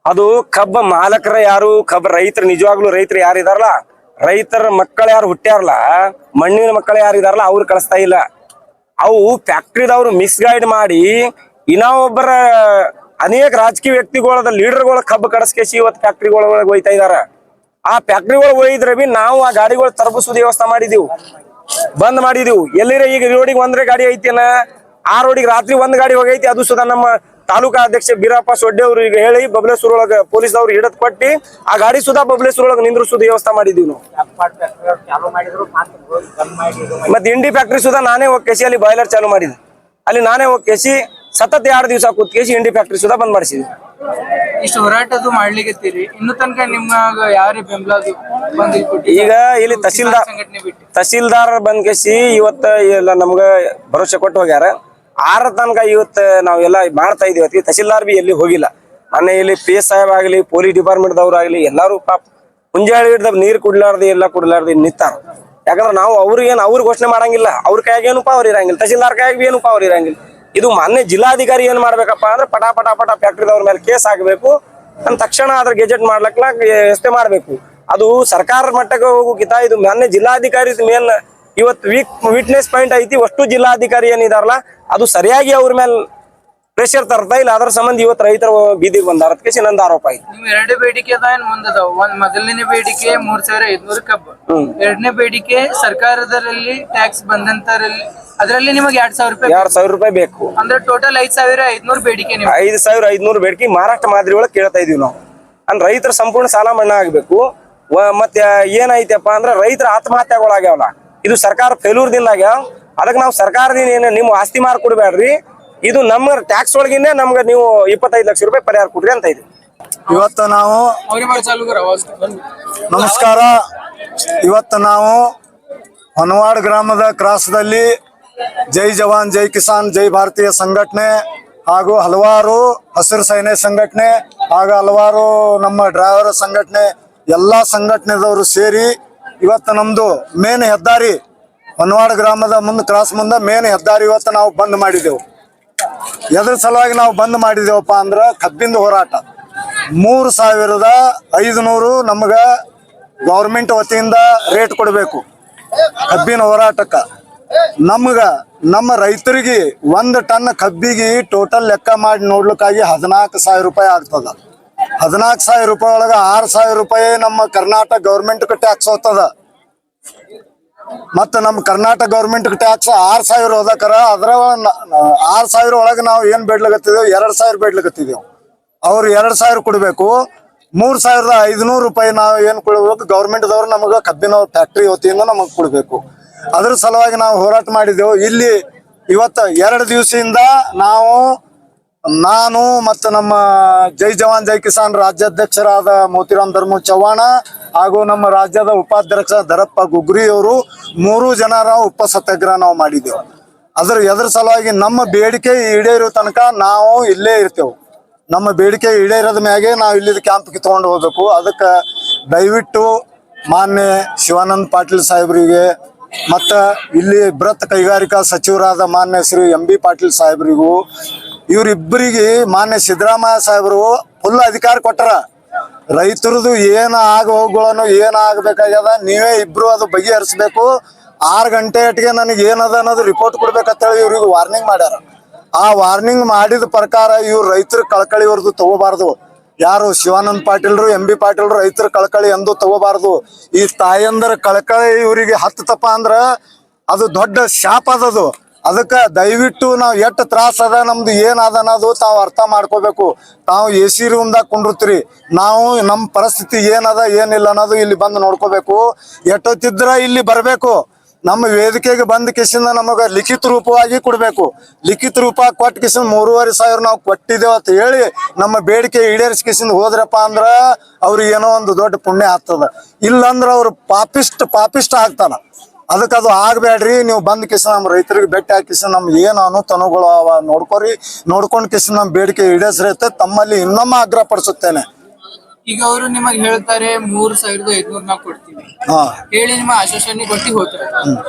ಅದು ಕಬ್ಬ ಮಾಲಕರ ಯಾರು, ಕಬ್ಬ ರೈತರು ನಿಜವಾಗ್ಲೂ ರೈತರು ಯಾರು ಇದಾರಲ್ಲ, ರೈತರ ಮಕ್ಕಳು ಯಾರು ಹುಟ್ಟ್ಯಾರಲ್ಲ, ಮಣ್ಣಿನ ಮಕ್ಕಳು ಯಾರು ಇದಾರಲ್ಲ ಅವ್ರು ಕಳಿಸ್ತಾ ಇಲ್ಲ. ಅವು ಫ್ಯಾಕ್ಟ್ರಿದವ್ರು ಮಿಸ್ಗೈಡ್ ಮಾಡಿ ಇನ್ನೊಬ್ಬರ ಅನೇಕ ರಾಜಕೀಯ ವ್ಯಕ್ತಿಗಳ ಲೀಡರ್ಗಳ ಕಬ್ಬು ಕಡಸ್ಕೇಸಿ ಇವತ್ತು ಫ್ಯಾಕ್ಟ್ರಿಗಳೊಳಗೆ ಒಯ್ತಾ ಇದಾರ. ಆ ಫ್ಯಾಕ್ಟ್ರಿಗಳು ಒಯ್ದ್ರೆ ಬಿ ನಾವು ಆ ಗಾಡಿಗಳು ತರಬಿಸೋದು ವ್ಯವಸ್ಥೆ ಮಾಡಿದೀವಿ, ಬಂದ್ ಮಾಡಿದೀವಿ. ಎಲ್ಲಿರ ಈಗ ರೋಡಿಗೆ ಒಂದ್ರೆ ಗಾಡಿ ಐತಿನ, ಆ ರೋಡಿಗೆ ರಾತ್ರಿ ಒಂದ್ ಗಾಡಿ ಹೋಗೈತಿ. ಅದು ಸುಧಾ ನಮ್ಮ ತಾಲೂಕಾ ಅಧ್ಯಕ್ಷ ಬೀರಪ್ಪ ಸೊಡ್ಡೆ ಅವ್ರಿಗೆ ಹೇಳಿ ಬಬಲೇಶ್ವರ ಒಳಗ ಪೊಲೀಸ್ದವ್ರು ಹಿಡದ್ ಕೊಟ್ಟಿ ಆ ಗಾಡಿ ಸುಧಾ ಬಬಲೇಶ್ವರ ಒಳಗೆ ನಿಂದ್ರಿಸೋದು ವ್ಯವಸ್ಥೆ ಮಾಡಿದೀವಿ ನಾವು. ಮತ್ತೆ ಇಂಡಿ ಫ್ಯಾಕ್ಟ್ರಿ ಸುಧಾ ನಾನೇ ಹೋಗಿ ಕೇಸಿ ಅಲ್ಲಿ ಬಾಯ್ಲರ್ ಚಾಲು ಮಾಡಿದೆ. ಅಲ್ಲಿ ನಾನೇ ಹೋಗಿ ಕೇಸಿ ಸತತ 2 ದಿವಸ ಕೂತ್ ಕೇಸಿ ಇಂಡಿ ಫ್ಯಾಕ್ಟ್ರಿ ಸುಧಾ ಬಂದ್ ಮಾಡಿಸಿದ್ವಿ. ಇಷ್ಟು ಹೋರಾಟದು ಮಾಡ್ಲಿಕ್ಕೆ ಇನ್ನು ತನಕ ನಿಮ್ಗ ಯಾರೇ ಬೆಂಬಲ ಈಗ ಇಲ್ಲಿ ತಹಸೀಲ್ದಾರ್ ಬಂದ್ ಕೇಸಿ ಇವತ್ತ ಎಲ್ಲ ನಮ್ಗ ಭರೋಸೆ ಕೊಟ್ಟು ಹೋಗ್ಯಾರ. 6 ತನಕ ಇವತ್ತು ನಾವೆಲ್ಲ ಮಾಡ್ತಾ ಇದೀವಿ. ತಹಸೀಲ್ದಾರ್ ಬಿ ಎಲ್ಲಿ ಹೋಗಿಲ್ಲ. ಮೊನ್ನೆ ಇಲ್ಲಿ PS ಸಾಹೇಬ್ ಆಗ್ಲಿ, ಪೊಲೀಸ್ ಡಿಪಾರ್ಟ್ಮೆಂಟ್ ದವ್ರು ಆಗ್ಲಿ, ಎಲ್ಲಾರು ಪಾಪ ಮುಂಜಾನೆ ಹಿಡ್ದ ನೀರ್ ಕುಡ್ಲಾರ್ದು ಎಲ್ಲ ಕುಡ್ಲಾರ್ದು ನಿಂತಾರ. ಯಾಕಂದ್ರೆ ನಾವು ಅವ್ರು ಘೋಷಣೆ ಮಾಡಂಗಿಲ್ಲ. ಅವ್ರ ಕೈಯಾಗ ಏನು ಪವರ್ ಇರಂಗಿಲ್ಲ, ತಹಸೀಲ್ದಾರ್ ಕೈಯಾಗ ಏನು ಪವರ್ ಇರಂಗಿಲ್ಲ. ಇದು ಮೊನ್ನೆ ಜಿಲ್ಲಾಧಿಕಾರಿ ಏನ್ ಮಾಡ್ಬೇಕಪ್ಪ ಅಂದ್ರೆ ಪಟ ಫ್ಯಾಕ್ಟ್ರಿದವ್ರ ಮೇಲೆ ಕೇಸ್ ಹಾಕ್ಬೇಕು, ತಕ್ಷಣ ಅದ್ರ ಗೆಜೆಟ್ ಮಾಡ್ಲಕ್ಕ ವ್ಯವಸ್ಥೆ ಮಾಡ್ಬೇಕು. ಅದು ಸರ್ಕಾರ ಮಟ್ಟಕ್ಕೆ ಹೋಗೋಕಿತ ಇದು ಮೊನ್ನೆ ಜಿಲ್ಲಾಧಿಕಾರಿ ಮೇನ್ ಇವತ್ತು ವಿಟ್ನೆಸ್ ಪಾಯಿಂಟ್ ಐತಿ. ಅಷ್ಟು ಜಿಲ್ಲಾಧಿಕಾರಿ ಏನಿದಾರಲ್ಲ ಅದು ಸರಿಯಾಗಿ ಅವ್ರ ಮೇಲೆ ಪ್ರೆಷರ್ ತರ್ತಾ ಇಲ್ಲ. ಅದ್ರ ಸಂಬಂಧ ಇವತ್ತು ರೈತರು ಬೀದಿಗೆ ಬಂದಾರ ಅದಕ್ಕೆ ನಂದು ಆರೋಪ ಐತಿ. ನಿಮ್ 2 ಬೇಡಿಕೆ ಅದಾವ ಮುಂದದಾವ. ಮೊದಲನೇ ಬೇಡಿಕೆ 3500 ಕಬ್ಬು, 2ನೇ ಬೇಡಿಕೆ ಸರ್ಕಾರದಲ್ಲಿ ಟ್ಯಾಕ್ಸ್ ಬಂದಂತರಲ್ಲಿ ಅದರಲ್ಲಿ ನಿಮಗೆ 2000 ರೂಪಾಯಿ ಬೇಕು. ಅಂದ್ರೆ ಟೋಟಲ್ 5500 ಬೇಡಿಕೆ. 5500 ಬೇಡಿಕೆ ಮಹಾರಾಷ್ಟ್ರ ಮಾದರಿ ಒಳಗೆ ಕೇಳ್ತಾ ಇದೀವಿ ನಾವು. ಅಂದ್ರೆ ರೈತರ ಸಂಪೂರ್ಣ ಸಾಲ ಮನ್ನಾ ಆಗ್ಬೇಕು. ಮತ್ತೆ ಏನೈತಪ್ಪ ಅಂದ್ರೆ ರೈತರ ಆತ್ಮಹತ್ಯೆಗಳಾಗ್ಯಾವಲ್ಲ, ಇದು ಸರ್ಕಾರ ಫೇಲ್ಯೂರ್ದಿಂದ ಆಗ್ಯಾವ. ಅದಕ್ಕೆ ನಾವು ಸರ್ಕಾರದಿಂದ ಏನು ನಿಮ್ಮ ಆಸ್ತಿ ಮಾರ್ ಕೊಡ್ಬೇಡ್ರಿ, ಇದು ನಮ್ಮ ಟ್ಯಾಕ್ಸ್ ಒಳಗಿಂದ ನಮ್ಗೆ ನೀವು 25 ಲಕ್ಷ ರೂಪಾಯಿ ಪರಿಹಾರ ಕೊಡ್ರಿ ಅಂತ ಇದೆ. ಇವತ್ತು ನಾವು ನಮಸ್ಕಾರ. ಇವತ್ತು ನಾವು ಹೊನವಾಡ ಗ್ರಾಮದ ಕ್ರಾಸದಲ್ಲಿ ಜೈ ಜವಾನ್ ಜೈ ಕಿಸಾನ್ ಜೈ ಭಾರತೀಯ ಸಂಘಟನೆ ಹಾಗೂ ಹಲವಾರು ಹಸಿರು ಸೇನೆ ಸಂಘಟನೆ ಹಾಗೂ ಹಲವಾರು ನಮ್ಮ ಡ್ರೈವರ್ ಸಂಘಟನೆ ಎಲ್ಲ ಸಂಘಟನೆದವರು ಸೇರಿ ಇವತ್ತು ನಮ್ದು ಮೇನ್ ಹೆದ್ದಾರಿ ಹೊನವಾಡ ಗ್ರಾಮದ ಕ್ರಾಸ್ ಮುಂದೆ ಮೇನ್ ಹೆದ್ದಾರಿ ಇವತ್ತು ನಾವು ಬಂದ್ ಮಾಡಿದೆವು. ಎದ್ರ ಸಲುವಾಗಿ ನಾವು ಬಂದ್ ಮಾಡಿದೇವಪ್ಪ ಅಂದ್ರೆ ಕಬ್ಬಿಂದ ಹೋರಾಟ. 3500 ನಮ್ಗ ಗೌರ್ಮೆಂಟ್ ವತಿಯಿಂದ ರೇಟ್ ಕೊಡಬೇಕು ಕಬ್ಬಿನ ಹೋರಾಟಕ್ಕೆ. ನಮ್ಮ ರೈತರಿಗೆ 1 ಟನ್ ಕಬ್ಬಿಗೆ ಟೋಟಲ್ ಲೆಕ್ಕ ಮಾಡಿ ನೋಡ್ಲಿಕ್ಕಾಗಿ 14,000 ರೂಪಾಯಿ ಆಗ್ತದ. 14,000 ರೂಪಾಯಿ ಒಳಗೆ 6,000 ರೂಪಾಯಿ ನಮ್ಮ ಕರ್ನಾಟಕ ಗೌರ್ಮೆಂಟ್ ಟ್ಯಾಕ್ಸ್ ಹೋಗ್ತದ. ಮತ್ತ ನಮ್ಮ ಕರ್ನಾಟಕ ಗೌರ್ಮೆಂಟ್ ಟ್ಯಾಕ್ಸ್ 6,000 ಹೋದಕರ ಅದ್ರ 6,000 ಒಳಗೆ ನಾವು ಏನ್ ಬೇಡ್ಲಕತ್ತಿದೇವು 2,000 ಬೇಡ್ಲಕತ್ತಿದೇವು. ಅವ್ರು 2,000 ಕೊಡ್ಬೇಕು. 3,500 ರೂಪಾಯಿ ನಾವು ಏನ್ ಕೊಡ್ಬೇಕು ಗೌರ್ಮೆಂಟ್ದವ್ರು ನಮಗ ಕಬ್ಬಿನ ಫ್ಯಾಕ್ಟ್ರಿ ವತಿಯಿಂದ ನಮಗ್ ಕೊಡ್ಬೇಕು. ಅದ್ರ ಸಲುವಾಗಿ ನಾವು ಹೋರಾಟ ಮಾಡಿದೆವು. ಇಲ್ಲಿ ಇವತ್ತು 2 ದಿವಸದಿಂದ ನಾನು ಮತ್ತು ನಮ್ಮ ಜೈ ಜವಾನ್ ಜೈ ಕಿಸಾನ್ ರಾಜ್ಯಾಧ್ಯಕ್ಷರಾದ ಮೋತಿರಾಮ್ ಧರ್ಮ ಚವ್ಹಾಣ ಹಾಗೂ ನಮ್ಮ ರಾಜ್ಯದ ಉಪಾಧ್ಯಕ್ಷ ದರಪ್ಪ ಗುಗ್ರಿ ಅವರು 3 ಜನ ನಾವು ಉಪ ಸತ್ಯಾಗ್ರಹ ನಾವು ಮಾಡಿದೆವು. ಎದ್ರ ಸಲುವಾಗಿ ನಮ್ಮ ಬೇಡಿಕೆ ಈಡೇರೋ ತನಕ ನಾವು ಇಲ್ಲೇ ಇರ್ತೇವೆ. ನಮ್ಮ ಬೇಡಿಕೆ ಈಡೇರದ ಮ್ಯಾಗೆ ನಾವು ಇಲ್ಲಿದ ಕ್ಯಾಂಪ್ ಕಿತ್ಕೊಂಡು ಹೋಗ್ಬೇಕು. ಅದಕ್ಕೆ ದಯವಿಟ್ಟು ಮಾನ್ಯ ಶಿವಾನಂದ ಪಾಟೀಲ್ ಸಾಹೇಬರಿಗೆ ಮತ್ತು ಇಲ್ಲಿ ಬೃಹತ್ ಕೈಗಾರಿಕಾ ಸಚಿವರಾದ ಮಾನ್ಯ ಶ್ರೀ MB ಪಾಟೀಲ್ ಸಾಹೇಬರಿಗೂ ಇವರಿಬ್ಬರಿಗೆ ಮಾನ್ಯ ಸಿದ್ದರಾಮಯ್ಯ ಸಾಹೇಬರು ಫುಲ್ ಅಧಿಕಾರ ಕೊಟ್ಟರ. ರೈತರದು ಏನು ಹೋಗುಗಳನ್ನು ಏನು ಆಗ್ಬೇಕಾಗ್ಯದ ನೀವೇ ಇಬ್ರು ಅದು ಬಗೆಹರಿಸ್ಬೇಕು. 6 ಗಂಟೆ ಅಟ್ಟಿಗೆ ನನಗೆ ಏನದ ಅನ್ನೋದು ರಿಪೋರ್ಟ್ ಕೊಡ್ಬೇಕಂತೇಳಿ ಇವ್ರಿಗೆ ವಾರ್ನಿಂಗ್ ಮಾಡ್ಯಾರ. ಆ ವಾರ್ನಿಂಗ್ ಮಾಡಿದ ಪ್ರಕಾರ ಇವ್ರು ರೈತರ ಕಳಕಳಿ ಇವ್ರದ್ದು ತಗೋಬಾರ್ದು. ಯಾರು ಶಿವಾನಂದ ಪಾಟೀಲ್ರು MB ಪಾಟೀಲ್ರು ರೈತರ ಕಳಕಳಿ ಎಂದು ತಗೋಬಾರ್ದು. ಈ ತಾಯಂದರ ಕಳಕಳಿ ಇವರಿಗೆ ಹತ್ತಪ್ಪ ಅಂದ್ರ ಅದು ದೊಡ್ಡ ಶಾಪ ಅದದು. ಅದಕ್ಕೆ ದಯವಿಟ್ಟು ನಾವು ಎಷ್ಟು ತ್ರಾಸ ಅದ ನಮ್ದು ಏನಾದ ಅನ್ನೋದು ತಾವು ಅರ್ಥ ಮಾಡ್ಕೋಬೇಕು. ತಾವು AC ರೂಮ್ದಾಗ ಕುಂಡಿರ್ತೀರಿ, ನಾವು ನಮ್ಮ ಪರಿಸ್ಥಿತಿ ಏನದ ಏನಿಲ್ಲ ಅನ್ನೋದು ಇಲ್ಲಿ ಬಂದು ನೋಡ್ಕೋಬೇಕು. ಎಷ್ಟೊತ್ತಿದ್ರ ಇಲ್ಲಿ ಬರಬೇಕು. ನಮ್ಮ ವೇದಿಕೆಗೆ ಬಂದ ಕಿಸಿಂದ ನಮಗ ಲಿಖಿತ ರೂಪವಾಗಿ ಕೊಡ್ಬೇಕು. ಲಿಖಿತ ರೂಪ ಕೊಟ್ಟ ಕಿಸಿಂದ 3,500 ನಾವು ಕೊಟ್ಟಿದ್ದೇವೆ ಅಂತ ಹೇಳಿ ನಮ್ಮ ಬೇಡಿಕೆ ಈಡೇರಿಸಿ ಕಿಸಿಂದ ಹೋದ್ರಪ್ಪ ಅಂದ್ರ ಅವ್ರಿಗೆ ಏನೋ ಒಂದು ದೊಡ್ಡ ಪುಣ್ಯ ಆಗ್ತದ. ಇಲ್ಲಂದ್ರ ಅವ್ರು ಪಾಪಿಷ್ಟ ಆಗ್ತಾನ. ಅದಕ್ಕೆ ಅದು ಆಗ್ಬೇಡ್ರಿ. ನೀವು ಬಂದ್ ಕಿಸಿಂದ ನಮ್ಮ ರೈತರಿಗೆ ಭೇಟಿ ಹಾಕಿಸಿಂದ ನಮ್ಗೆ ಏನು ಅನುತನುಗಳು ಅವ ನೋಡ್ಕೊಂಡ್ ಕಿಸಿಂದ ನಮ್ಮ ಬೇಡಿಕೆ ಈಡೇರಿಸೈತೆ ತಮ್ಮಲ್ಲಿ ಇನ್ನೊಮ್ಮೆ ಆಗ್ರಹ ಪಡಿಸುತ್ತೇನೆ. ಈಗ ಅವರು ನಿಮಗೆ ಹೇಳ್ತಾರೆ 3,500 ನಾವು ಕೊಡ್ತೀವಿ ಹೇಳಿ ನಿಮ್ಮ ಆಶ್ವಾಸನೆ ಕೊಟ್ಟಿ ಹೋಗ್ತಾರೆ.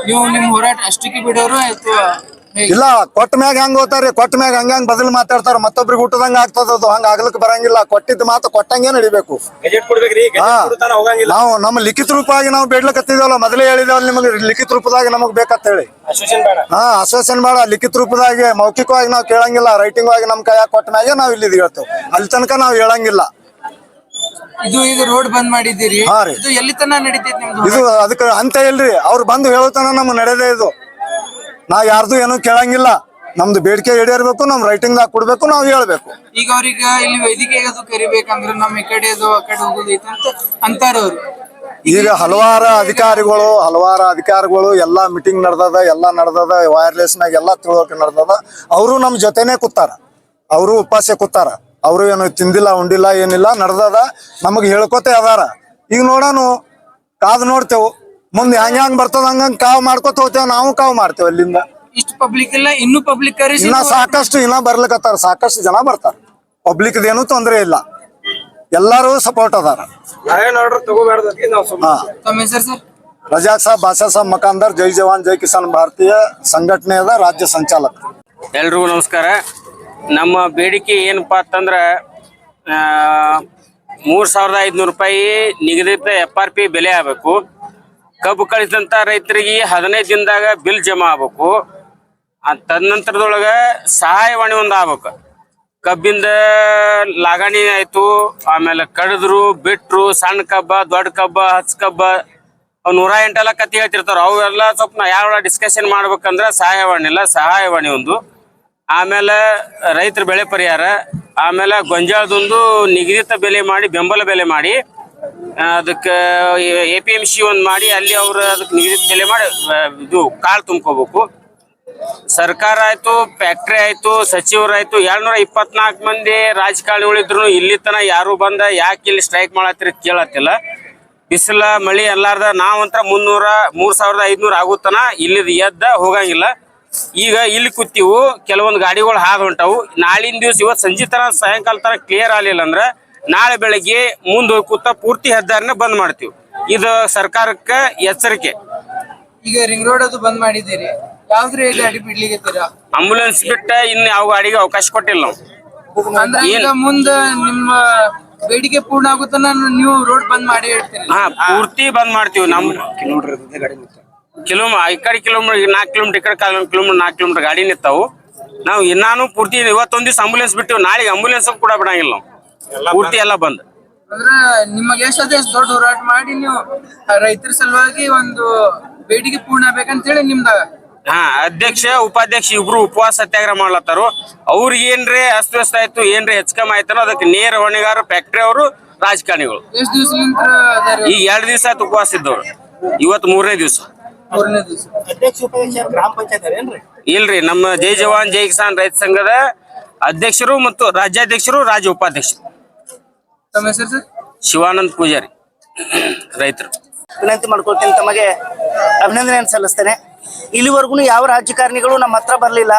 ನೀವು ನಿಮ್ ಹೋರಾಟ ಅಷ್ಟಕ್ಕೆ ಬಿಡೋರು ಅಥವಾ ಇಲ್ಲ, ಕೊಟ್ಟ ಮ್ಯಾಗ ಹೆಂಗ್ ಹೋಗ್ತಾರಿ? ಕೊಟ್ಟ ಮ್ಯಾಗ ಹಂಗ ಬದಲು ಮಾತಾಡ್ತಾರ. ಮತ್ತೊಬ್ರಿಗೆ ಊಟದಂಗ ಆಗ್ತದ. ಅದು ಹಂಗ ಆಗ್ಲಿಕ್ಕೆ ಬರಂಗಿಲ್ಲ. ಕೊಟ್ಟಿದ್ದ ಮಾತು ಕೊಟ್ಟಂಗೆ ನಡಿಬೇಕು. ನಾವು ನಮ್ಮ ಲಿಖಿತ ರೂಪವಾಗಿ ನಾವು ಬೇಡ್ಲಕತ್ತಿದೇವಲ್ಲ, ಮೊದಲೇ ಹೇಳಿದೇವಲ್ಲ ನಿಮಗೆ ಲಿಖಿತ ರೂಪದಾಗ ನಮಗ್ ಬೇಕಂತ ಹೇಳಿ. ಆಶ್ವಾಸನೆ ಬೇಡ, ಲಿಖಿತ ರೂಪದಾಗಿ ಮೌಖಿಕವಾಗಿ ನಾವು ಕೇಳಂಗಿಲ್ಲ. ರೈಟಿಂಗ್ ಆಗಿ ನಮ್ ಕೈಯಾಗ ಕೊಟ್ಟ ಮ್ಯಾಗೆ ನಾವ್ ಇಲ್ಲಿ ಹೇಳ್ತೇವೆ. ಅಲ್ಲಿ ತನಕ ನಾವ್ ಹೇಳಂಗಿಲ್ಲ. ಇದು ಈಗ ರೋಡ್ ಬಂದ್ ಮಾಡಿದ್ದೀರಿ, ಹಾ ರೀ. ಇದು ಎಲ್ಲಿ ತನ ನಡೀತೈತಿ ನಿಮ್ದು? ಇದು ಅದಕ್ಕೆ ಅಂತ ಇಲ್ರಿ, ಅವ್ರು ಬಂದು ಹೇಳೋತನ ನಮ್ ನಡೆದೇ ಇದು. ನಾ ಯಾರ್ದು ಏನು ಕೇಳಂಗಿಲ್ಲ. ನಮ್ದು ಬೇಡಿಕೆ ಈಡೇರ್ಬೇಕು, ನಮ್ ರೈಟಿಂಗ್ ದಾಗ ಕೊಡ್ಬೇಕು, ನಾವ್ ಹೇಳ್ಬೇಕು. ಈಗ ಅವ್ರಿಗೆ ಇಲ್ಲಿ ವೇದಿಕೆಗೆ ಅದು ಕರಿಬೇಕಂದ್ರೆ ನಮ್ ಈ ಕಡೆ ಅದು ಆ ಕಡೆ ಹೋಗೋದೈತೆ ಅಂತ ಅಂತಾರ ಅವ್ರು. ಈಗ ಹಲವಾರು ಅಧಿಕಾರಿಗಳು ಎಲ್ಲಾ ಮೀಟಿಂಗ್ ನಡೆದದ, ವೈರ್ಲೆಸ್ ನಾಗ ಎಲ್ಲಾ ತಿಳುವಳಿಕೆ ನಡೆದದ. ಅವರು ನಮ್ ಜೊತೆನೆ ಕೂತಾರ, ಅವರು ಉಪವಾಸ ಕೂತಾರ. ಅವರು ಏನು ತಿಂದಿಲ್ಲ ಉಂಡಿಲ್ಲ ಏನಿಲ್ಲ, ನಡೆದದ. ನಮಗ್ ಹೇಳ್ಕೊತೆ ಅದಾರ. ಈಗ ನೋಡೋಣ, ಕಾದು ನೋಡ್ತೇವ್. ಮುಂದೆ ಹೆಂಗ್ ಬರ್ತದ ಹಂಗಂಗ್ ಕಾವ್ ಮಾಡ್ಕೊತ ಹೋಗ್ತೇವ್. ನಾವು ಕಾವ್ ಮಾಡ್ತೇವೆ. ಅಲ್ಲಿಂದ ಇಷ್ಟು ಪಬ್ಲಿಕ್ ಇಲ್ಲ, ಇನ್ನು ಪಬ್ಲಿಕ್ ಕರೆಸಿ ಇನ್ನ ಸಾಕಷ್ಟು ಬರ್ಲಿಕತ್ತಾರ. ಸಾಕಷ್ಟು ಜನ ಬರ್ತಾರ. ಪಬ್ಲಿಕ್ ಏನು ತೊಂದ್ರೆ ಇಲ್ಲ, ಎಲ್ಲಾರು ಸಪೋರ್ಟ್ ಅದಾರ. ತಮ್ಮ ಹೆಸರು ಸರ್? ರಜಾಕ್ ಸಾಬ್, ಬಾಷಾ ಸಾಬ್ ಮಕಾಂದರ್, ಜೈ ಜವಾನ್ ಜೈ ಕಿಸಾನ್ ಭಾರತೀಯ ಸಂಘಟನೆಯ ರಾಜ್ಯ ಸಂಚಾಲಕ. ಎಲ್ರಿಗೂ ನಮಸ್ಕಾರ. ನಮ್ಮ ಬೇಡಿಕೆ ಏನಪ್ಪಾ ಅಂತಂದ್ರ 3,500 ರೂಪಾಯಿ ನಿಗದಿತ FRP ಬೆಲೆ ಆಗ್ಬೇಕು. ಕಬ್ಬು ಕಳಿಸಿದಂತ ರೈತರಿಗೆ 15 ದಿನದಾಗ ಬಿಲ್ ಜಮಾ ಆಗ್ಬೇಕು. ತದನಂತರದೊಳಗ ಸಹಾಯವಾಣಿ ಒಂದು ಆಗ್ಬೇಕು. ಕಬ್ಬಿಂದ ಲಾಗಣಿ ಆಯ್ತು, ಆಮೇಲೆ ಕಡಿದ್ರು ಬಿಟ್ರು, ಸಣ್ಣ ಕಬ್ಬ ದೊಡ್ಡ ಕಬ್ಬ ಹಚ್ ಕಬ್ಬ 108 ಕತ್ತಿ ಹೇಳ್ತಿರ್ತಾರ. ಅವೆಲ್ಲ ಸ್ವಲ್ಪ ಯಾವ ಡಿಸ್ಕಷನ್ ಮಾಡ್ಬೇಕಂದ್ರ ಸಹಾಯವಾಣಿ ಒಂದು. ಆಮೇಲೆ ರೈತರ ಬೆಳೆ ಪರಿಹಾರ, ಆಮೇಲೆ ಗೊಂಜಾಳದೊಂದು ನಿಗದಿತ ಬೆಲೆ ಮಾಡಿ, ಬೆಂಬಲ ಬೆಲೆ ಮಾಡಿ, ಅದಕ್ಕೆ APMC ಒಂದು ಮಾಡಿ ಅಲ್ಲಿ ಅವ್ರು ಅದಕ್ಕೆ ನಿಗದಿತ ಬೆಲೆ ಮಾಡಿ ಇದು ಕಾಳು ತುಂಬ್ಕೋಬೇಕು. ಸರ್ಕಾರ ಆಯ್ತು, ಫ್ಯಾಕ್ಟ್ರಿ ಆಯ್ತು, ಸಚಿವರಾಯ್ತು, 224 ಮಂದಿ ರಾಜಕಾರಣಿಗಳಿದ್ರು ಇಲ್ಲಿ ತನ ಯಾರು ಬಂದ ಯಾಕೆ ಇಲ್ಲಿ ಸ್ಟ್ರೈಕ್ ಮಾಡತ್ತಿರ ಕೇಳತ್ತಿಲ್ಲ. ಬಿಸಿಲ ಮಳಿ ಎಲ್ಲಾರ್ದ ನಾವಂತ್ರ 3,500 ಆಗುತ್ತನ ಇಲ್ಲಿ ಎದ್ದ ಹೋಗಂಗಿಲ್ಲ. ಈಗ ಇಲ್ಲಿ ಕೂತೀವು, ಕೆಲವೊಂದು ಗಾಡಿಗಳು ಹಾದು ಹೊಂಟವು. ನಾಳಿನ ದಿವಸ ಇವತ್ತು ಸಂಜೆ ತರ ಸಾಯಂಕಾಲ ತರ ಕ್ಲಿಯರ್ ಆಗಲಿಲ್ಲ ಅಂದ್ರೆ ನಾಳೆ ಬೆಳಗ್ಗೆ ಮುಂದೆ ಕೂತ ಪೂರ್ತಿ ಹೆದ್ದಾರಿನ ಬಂದ್ ಮಾಡ್ತೀವಿ. ಇದು ಸರ್ಕಾರಕ್ಕೆ ಎಚ್ಚರಿಕೆ. ಈಗ ರಿಂಗ್ ರೋಡ್ ಅದು ಬಂದ್ ಮಾಡಿದ್ದೀರಿ, ಯಾವ್ದ್ರ ಗಾಡಿ ಬಿಡ್ಲಿಕ್ಕೆ? ಆಂಬುಲೆನ್ಸ್ ಬಿಟ್ಟ ಇನ್ನು ಯಾವ ಗಾಡಿಗೆ ಅವಕಾಶ ಕೊಟ್ಟಿಲ್ಲ ನಾವು. ಅಂದ್ರೆ ಈಗ ಮುಂದ ನಿಮ್ಮ ಬೇಡಿಕೆ ಪೂರ್ಣ ಆಗುತ್ತ ನೀವು ರೋಡ್ ಬಂದ್ ಮಾಡಿ ಹೇಳ್ತೀರಿ? ಪೂರ್ತಿ ಬಂದ್ ಮಾಡ್ತೀವಿ. ನಮ್ ಈ ಕಡೆ ಕಿಲೋಮೀಟರ್ 4 ಕಿಲೋಮೀಟರ್, ಈ ಕಡೆ 4 ಕಿಲೋಮೀಟರ್ ಗಾಡಿ ನಿಂತಾವು. ನಾವು ಇನ್ನಾನು ಪೂರ್ತಿ ಇವತ್ತೊಂದ್ ದಿವಸ ಆಂಬುಲೆನ್ಸ್ ಬಿಟ್ಟಿವಿ, ನಾಳೆಗೆ ಆಂಬುಲೆನ್ಸ್ ಕೂಡ ಬಿಡಂಗಿಲ್ಲ ನಾವು. ಪೂರ್ತಿ ಎಲ್ಲ ಬಂದ್. ಅಂದ್ರ ನಿಮಗೆ ಎಷ್ಟೇ ದೊಡ್ಡ ಹೋರಾಟ ಮಾಡಿ ನೀವು ರೈತರ ಸಲುವಾಗಿ ಒಂದು ಬೇಡಿಕೆ ಪೂರ್ಣ ಆಗ್ಬೇಕಂತ ಹೇಳಿ ನಿಮ್ದ ಅಧ್ಯಕ್ಷ ಉಪಾಧ್ಯಕ್ಷ ಇಬ್ರು ಉಪವಾಸ ಸತ್ಯಾಗ್ರಹ ಮಾಡ್ಲತ್ತಾರು. ಅವ್ರಿಗೆ ಏನ್ರಿ ಅಸ್ತವ್ಯಸ್ತ ಆಯ್ತು, ಏನ್ರಿ ಹೆಚ್ಚಕಮ್ಮ ಆಯ್ತಾರೋ ಅದಕ್ಕೆ ನೇರ ಹೊಣೆಗಾರ ಫ್ಯಾಕ್ಟ್ರಿ ಅವರು, ರಾಜಕಾರಣಿಗಳು. ಎಷ್ಟು ದಿವಸಲಿಂದ ಈಗ 2 ದಿವಸ ಆಯ್ತು ಉಪವಾಸ ಇದ್ದವ್ರು, ಇವತ್ತು 3ನೇ ದಿವಸ. ಅಧ್ಯಕ್ಷ ಉಪಾಧ್ಯಕ್ಷ ಗ್ರಾಮ ಪಂಚಾಯತ್ ಇಲ್ರಿ, ನಮ್ಮ ಜೈ ಜವಾನ್ ಜೈ ಕಿಸಾನ್ ರೈತ ಸಂಘದ ಅಧ್ಯಕ್ಷರು ಮತ್ತು ರಾಜ್ಯಾಧ್ಯಕ್ಷರು, ರಾಜ್ಯ ಉಪಾಧ್ಯಕ್ಷರು. ತಮ್ಮ ಹೆಸರು ಸರ್? ಶಿವಾನಂದ್ ಪೂಜಾರಿ, ರೈತರು. ವಿನಂತಿ ಮಾಡ್ಕೊಳ್ತೇನೆ, ತಮಗೆ ಅಭಿನಂದನೆ ಸಲ್ಲಿಸ್ತೇನೆ. ಇಲ್ಲಿವರೆಗೂ ಯಾವ ರಾಜಕಾರಣಿಗಳು ನಮ್ಮ ಹತ್ರ ಬರಲಿಲ್ಲ.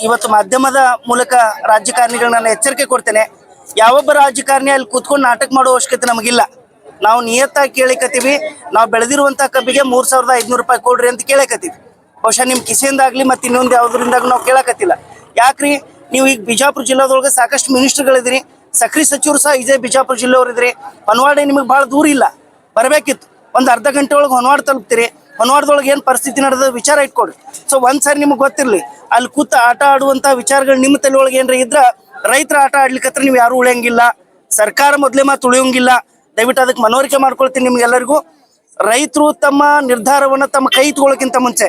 ಇವತ್ತು ಮಾಧ್ಯಮದ ಮೂಲಕ ರಾಜಕಾರಣಿಗಳನ್ನ ಎಚ್ಚರಿಕೆ ಕೊಡ್ತೇನೆ. ಯಾವೊಬ್ಬ ರಾಜಕಾರಣಿ ಅಲ್ಲಿ ಕೂತ್ಕೊಂಡು ನಾಟಕ ಮಾಡೋ ಅವಶ್ಯಕತೆ ನಮಗಿಲ್ಲ. ನಾವು ನಿಯತ್ತಾಗಿ ಕೇಳಿಕತ್ತೀವಿ. ನಾವು ಬೆಳೆದಿರುವಂಥ ಕಬ್ಬಿಗೆ 3,500 ರೂಪಾಯಿ ಕೊಡ್ರಿ ಅಂತ ಕೇಳಕತ್ತೀವಿ. ಬಹುಶಃ ನಿಮ್ಮ ಕಿಸೆಯಿಂದಾಗಲಿ ಮತ್ತು ಇನ್ನೊಂದು ಯಾವುದರಿಂದಾಗ ನಾವು ಕೇಳಕತ್ತಿಲ್ಲ. ಯಾಕ್ರಿ, ನೀವು ಈಗ ಬಿಜಾಪುರ ಜಿಲ್ಲಾದೊಳಗೆ ಸಾಕಷ್ಟು ಮಿನಿಸ್ಟರ್ಗಳಿದ್ರಿ, ಸಕ್ರಿ ಸಚಿವರು ಸಹ ಇದೇ ಬಿಜಾಪುರ ಜಿಲ್ಲೆಯವರು ಇದ್ರಿ. ಹೊನವಾಡೆ ನಿಮಗೆ ಭಾಳ ದೂರ ಇಲ್ಲ, ಬರಬೇಕಿತ್ತು. ಒಂದು ಅರ್ಧ ಗಂಟೆ ಒಳಗೆ ಹೊನವಾಡ ತಲುಪ್ತೀರಿ. ಹೊನವಾಡದೊಳಗೆ ಏನು ಪರಿಸ್ಥಿತಿ ನಡೆದ ವಿಚಾರ ಇಟ್ಕೊಡ್ರಿ. ಸೊ ಒಂದ್ಸಾರಿ ನಿಮಗೆ ಗೊತ್ತಿರಲಿ, ಅಲ್ಲಿ ಕೂತ ಆಟ ಆಡುವಂಥ ವಿಚಾರಗಳು ನಿಮ್ಮ ತಲೆ ಒಳಗೆ ಏನ್ರ ಇದ್ರ ರೈತರ ಆಟ ಆಡ್ಲಿಕ್ಕತ್ರ ನೀವು ಯಾರು ಉಳಿಯಂಗಿಲ್ಲ. ಸರ್ಕಾರ ಮೊದಲೇ ಮಾತು ಉಳಿಯೋಂಗಿಲ್ಲ. ದಯವಿಟ್ಟು ಅದಕ್ಕೆ ಮನವರಿಕೆ ಮಾಡ್ಕೊಳ್ತೀನಿ ನಿಮ್ಗೆಲ್ಲರಿಗೂ. ರೈತರು ತಮ್ಮ ನಿರ್ಧಾರವನ್ನು ತಮ್ಮ ಕೈ ತಗೊಳ್ಳೋಕ್ಕಿಂತ ಮುಂಚೆ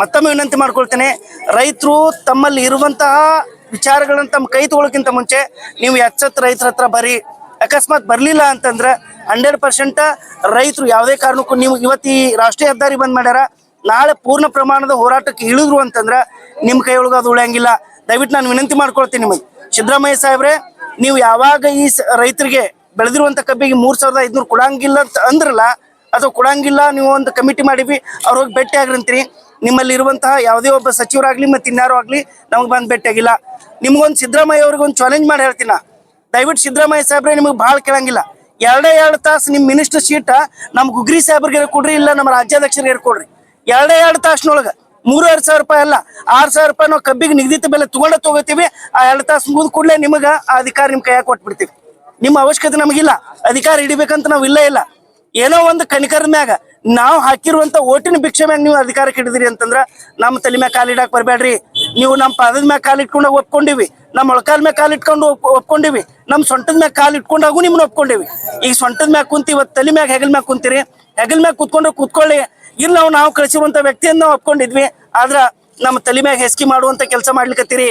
ಮತ್ತೊಮ್ಮೆ ವಿನಂತಿ ಮಾಡ್ಕೊಳ್ತೇನೆ, ರೈತರು ತಮ್ಮಲ್ಲಿ ಇರುವಂತಹ ವಿಚಾರಗಳನ್ನು ತಮ್ಮ ಕೈ ತಗೊಳ್ಳೋಕ್ಕಿಂತ ಮುಂಚೆ ನೀವು ಎಚ್ಚೆತ್ತು ರೈತರ ಹತ್ರ ಬರ್ರಿ. ಅಕಸ್ಮಾತ್ ಬರಲಿಲ್ಲ ಅಂತಂದ್ರೆ 100% ರೈತರು ಯಾವುದೇ ಕಾರಣಕ್ಕೂ ನೀವು ಇವತ್ತು ಈ ರಾಷ್ಟ್ರೀಯ ಹೆದ್ದಾರಿ ಬಂದ್ ಮಾಡ್ಯಾರ, ನಾಳೆ ಪೂರ್ಣ ಪ್ರಮಾಣದ ಹೋರಾಟಕ್ಕೆ ಇಳಿದ್ರು ಅಂತಂದ್ರ ನಿಮ್ ಕೈಯೊಳಗೆ ಅದು ಉಳಿಯಂಗಿಲ್ಲ. ದಯವಿಟ್ಟು ನಾನು ವಿನಂತಿ ಮಾಡ್ಕೊಳ್ತೀನಿ ನಿಮಗೆ, ಸಿದ್ದರಾಮಯ್ಯ ಸಾಹೇಬ್ರೆ, ನೀವು ಯಾವಾಗ ಈ ರೈತರಿಗೆ ಬೆಳೆದಿರುವಂತ ಕಬ್ಬಿಗೆ 3,500 ಕೊಡಂಗಿಲ್ಲ ಅಂತ ಅಂದ್ರಲ್ಲ, ಅಥವಾ ಕೊಡಂಗಿಲ್ಲ ನೀವು ಒಂದು ಕಮಿಟಿ ಮಾಡಿವಿ ಅವ್ರು ಹೋಗಿ ಭೇಟಿ ಆಗ್ರಂತೀರಿ. ನಿಮ್ಮಲ್ಲಿ ಇರುವಂತಹ ಯಾವುದೇ ಒಬ್ಬ ಸಚಿವರಾಗ್ಲಿ ಮತ್ತೆ ಇನ್ಯಾರು ಆಗ್ಲಿ ನಮಗೆ ಬಂದು ಭೇಟಿ ಆಗಿಲ್ಲ. ನಿಮ್ಗೊಂದು ಸಿದ್ದರಾಮಯ್ಯ ಅವ್ರಿಗೆ ಒಂದು ಚಾಲೆಂಜ್ ಮಾಡಿ ಹೇಳ್ತೀನ, ದಯವಿಟ್ಟು ಸಿದ್ದರಾಮಯ್ಯ ಸಾಹೇಬ್ರೆ ನಿಮಗೆ ಭಾಳ ಕೇಳಂಗಿಲ್ಲ, 2 ತಾಸು ನಿಮ್ಮ ಮಿನಿಸ್ಟರ್ ಸೀಟ ನಮ್ಮ ಗುಗ್ರಿ ಸಾಹೇಬ್ರಿಗೆ ಕೊಡ್ರಿ, ಇಲ್ಲ ನಮ್ಮ ರಾಜ್ಯಾಧ್ಯಕ್ಷರಿಗೆ ಕೊಡ್ರಿ. 2 ತಾಸಿನೊಳಗೆ 3,500 ರೂಪಾಯಿ ಅಲ್ಲ 6,000 ರೂಪಾಯಿ ನಾವು ಕಬ್ಬಿಗೆ ನಿಗದಿತ ಬೆಲೆ ತಗೋತೀವಿ. ಆ 2 ತಾಸು ಮುಗಿದ ಕೂಡಲೇ ನಿಮಗೆ ಆ ಅಧಿಕಾರ ನಿಮ್ಮ ಕೈಯಾಗ ಕೊಟ್ಬಿಡ್ತೀವಿ. ನಿಮ್ಮ ಅವಶ್ಯಕತೆ ನಮಗಿಲ್ಲ, ಅಧಿಕಾರ ಹಿಡಿಬೇಕಂತ ನಾವು ಇಲ್ಲ. ಏನೋ ಒಂದು ಕಣಿಕರದ ಮ್ಯಾಗ ನಾವು ಹಾಕಿರುವಂತ ಓಟಿನ ಭಿಕ್ಷೆ ಮ್ಯಾಗ ನೀವು ಅಧಿಕಾರಕ್ಕೆ ಹಿಡಿದಿರಿ ಅಂತಂದ್ರ ನಮ್ಮ ತಲೆ ಮ್ಯಾಗ ಕಾಲಿಡಾಕ್ ಬರ್ಬೇಡ್ರಿ. ನೀವು ನಮ್ಮ ಪಾದದ ಮ್ಯಾಗ ಕಾಲಿಟ್ಕೊಂಡು ಒಪ್ಕೊಂಡಿವಿ, ನಮ್ಮ ಮೊಳಕಾಲ್ ಮ್ಯಾಗ ಕಾಲಿಟ್ಕೊಂಡು ಒಪ್ಕೊಂಡಿವಿ, ನಮ್ಮ ಸೊಂಟದ ಮ್ಯಾಗ ಕಾಲಿಟ್ಕೊಂಡಾಗೂ ನಿಮ್ಮನ್ನ ಒಪ್ಕೊಂಡಿವಿ. ಈಗ ಸೊಂಟದ ಮ್ಯಾಗ ಕುಂತಿ ಇವತ್ತು ತಲೆ ಮ್ಯಾಗ ಹೆಗಲ್ ಮ್ಯಾಗ ಕುಂತೀರಿ. ಹೆಗಲ್ ಮ್ಯಾಗ ಕೂತ್ಕೊಳ್ಳಿ. ಇಲ್ಲ ನಾವು ಕಳಿಸಿರುವಂತ ವ್ಯಕ್ತಿಯನ್ನ ನಾವು ಒಪ್ಕೊಂಡಿದ್ವಿ, ಆದ್ರ ನಮ್ಮ ತಲೆ ಮ್ಯಾಗ ಹೆಸ್ಕಿ ಮಾಡುವಂತ ಕೆಲಸ ಮಾಡ್ಲಿಕ್ಕತ್ತೀರಿ.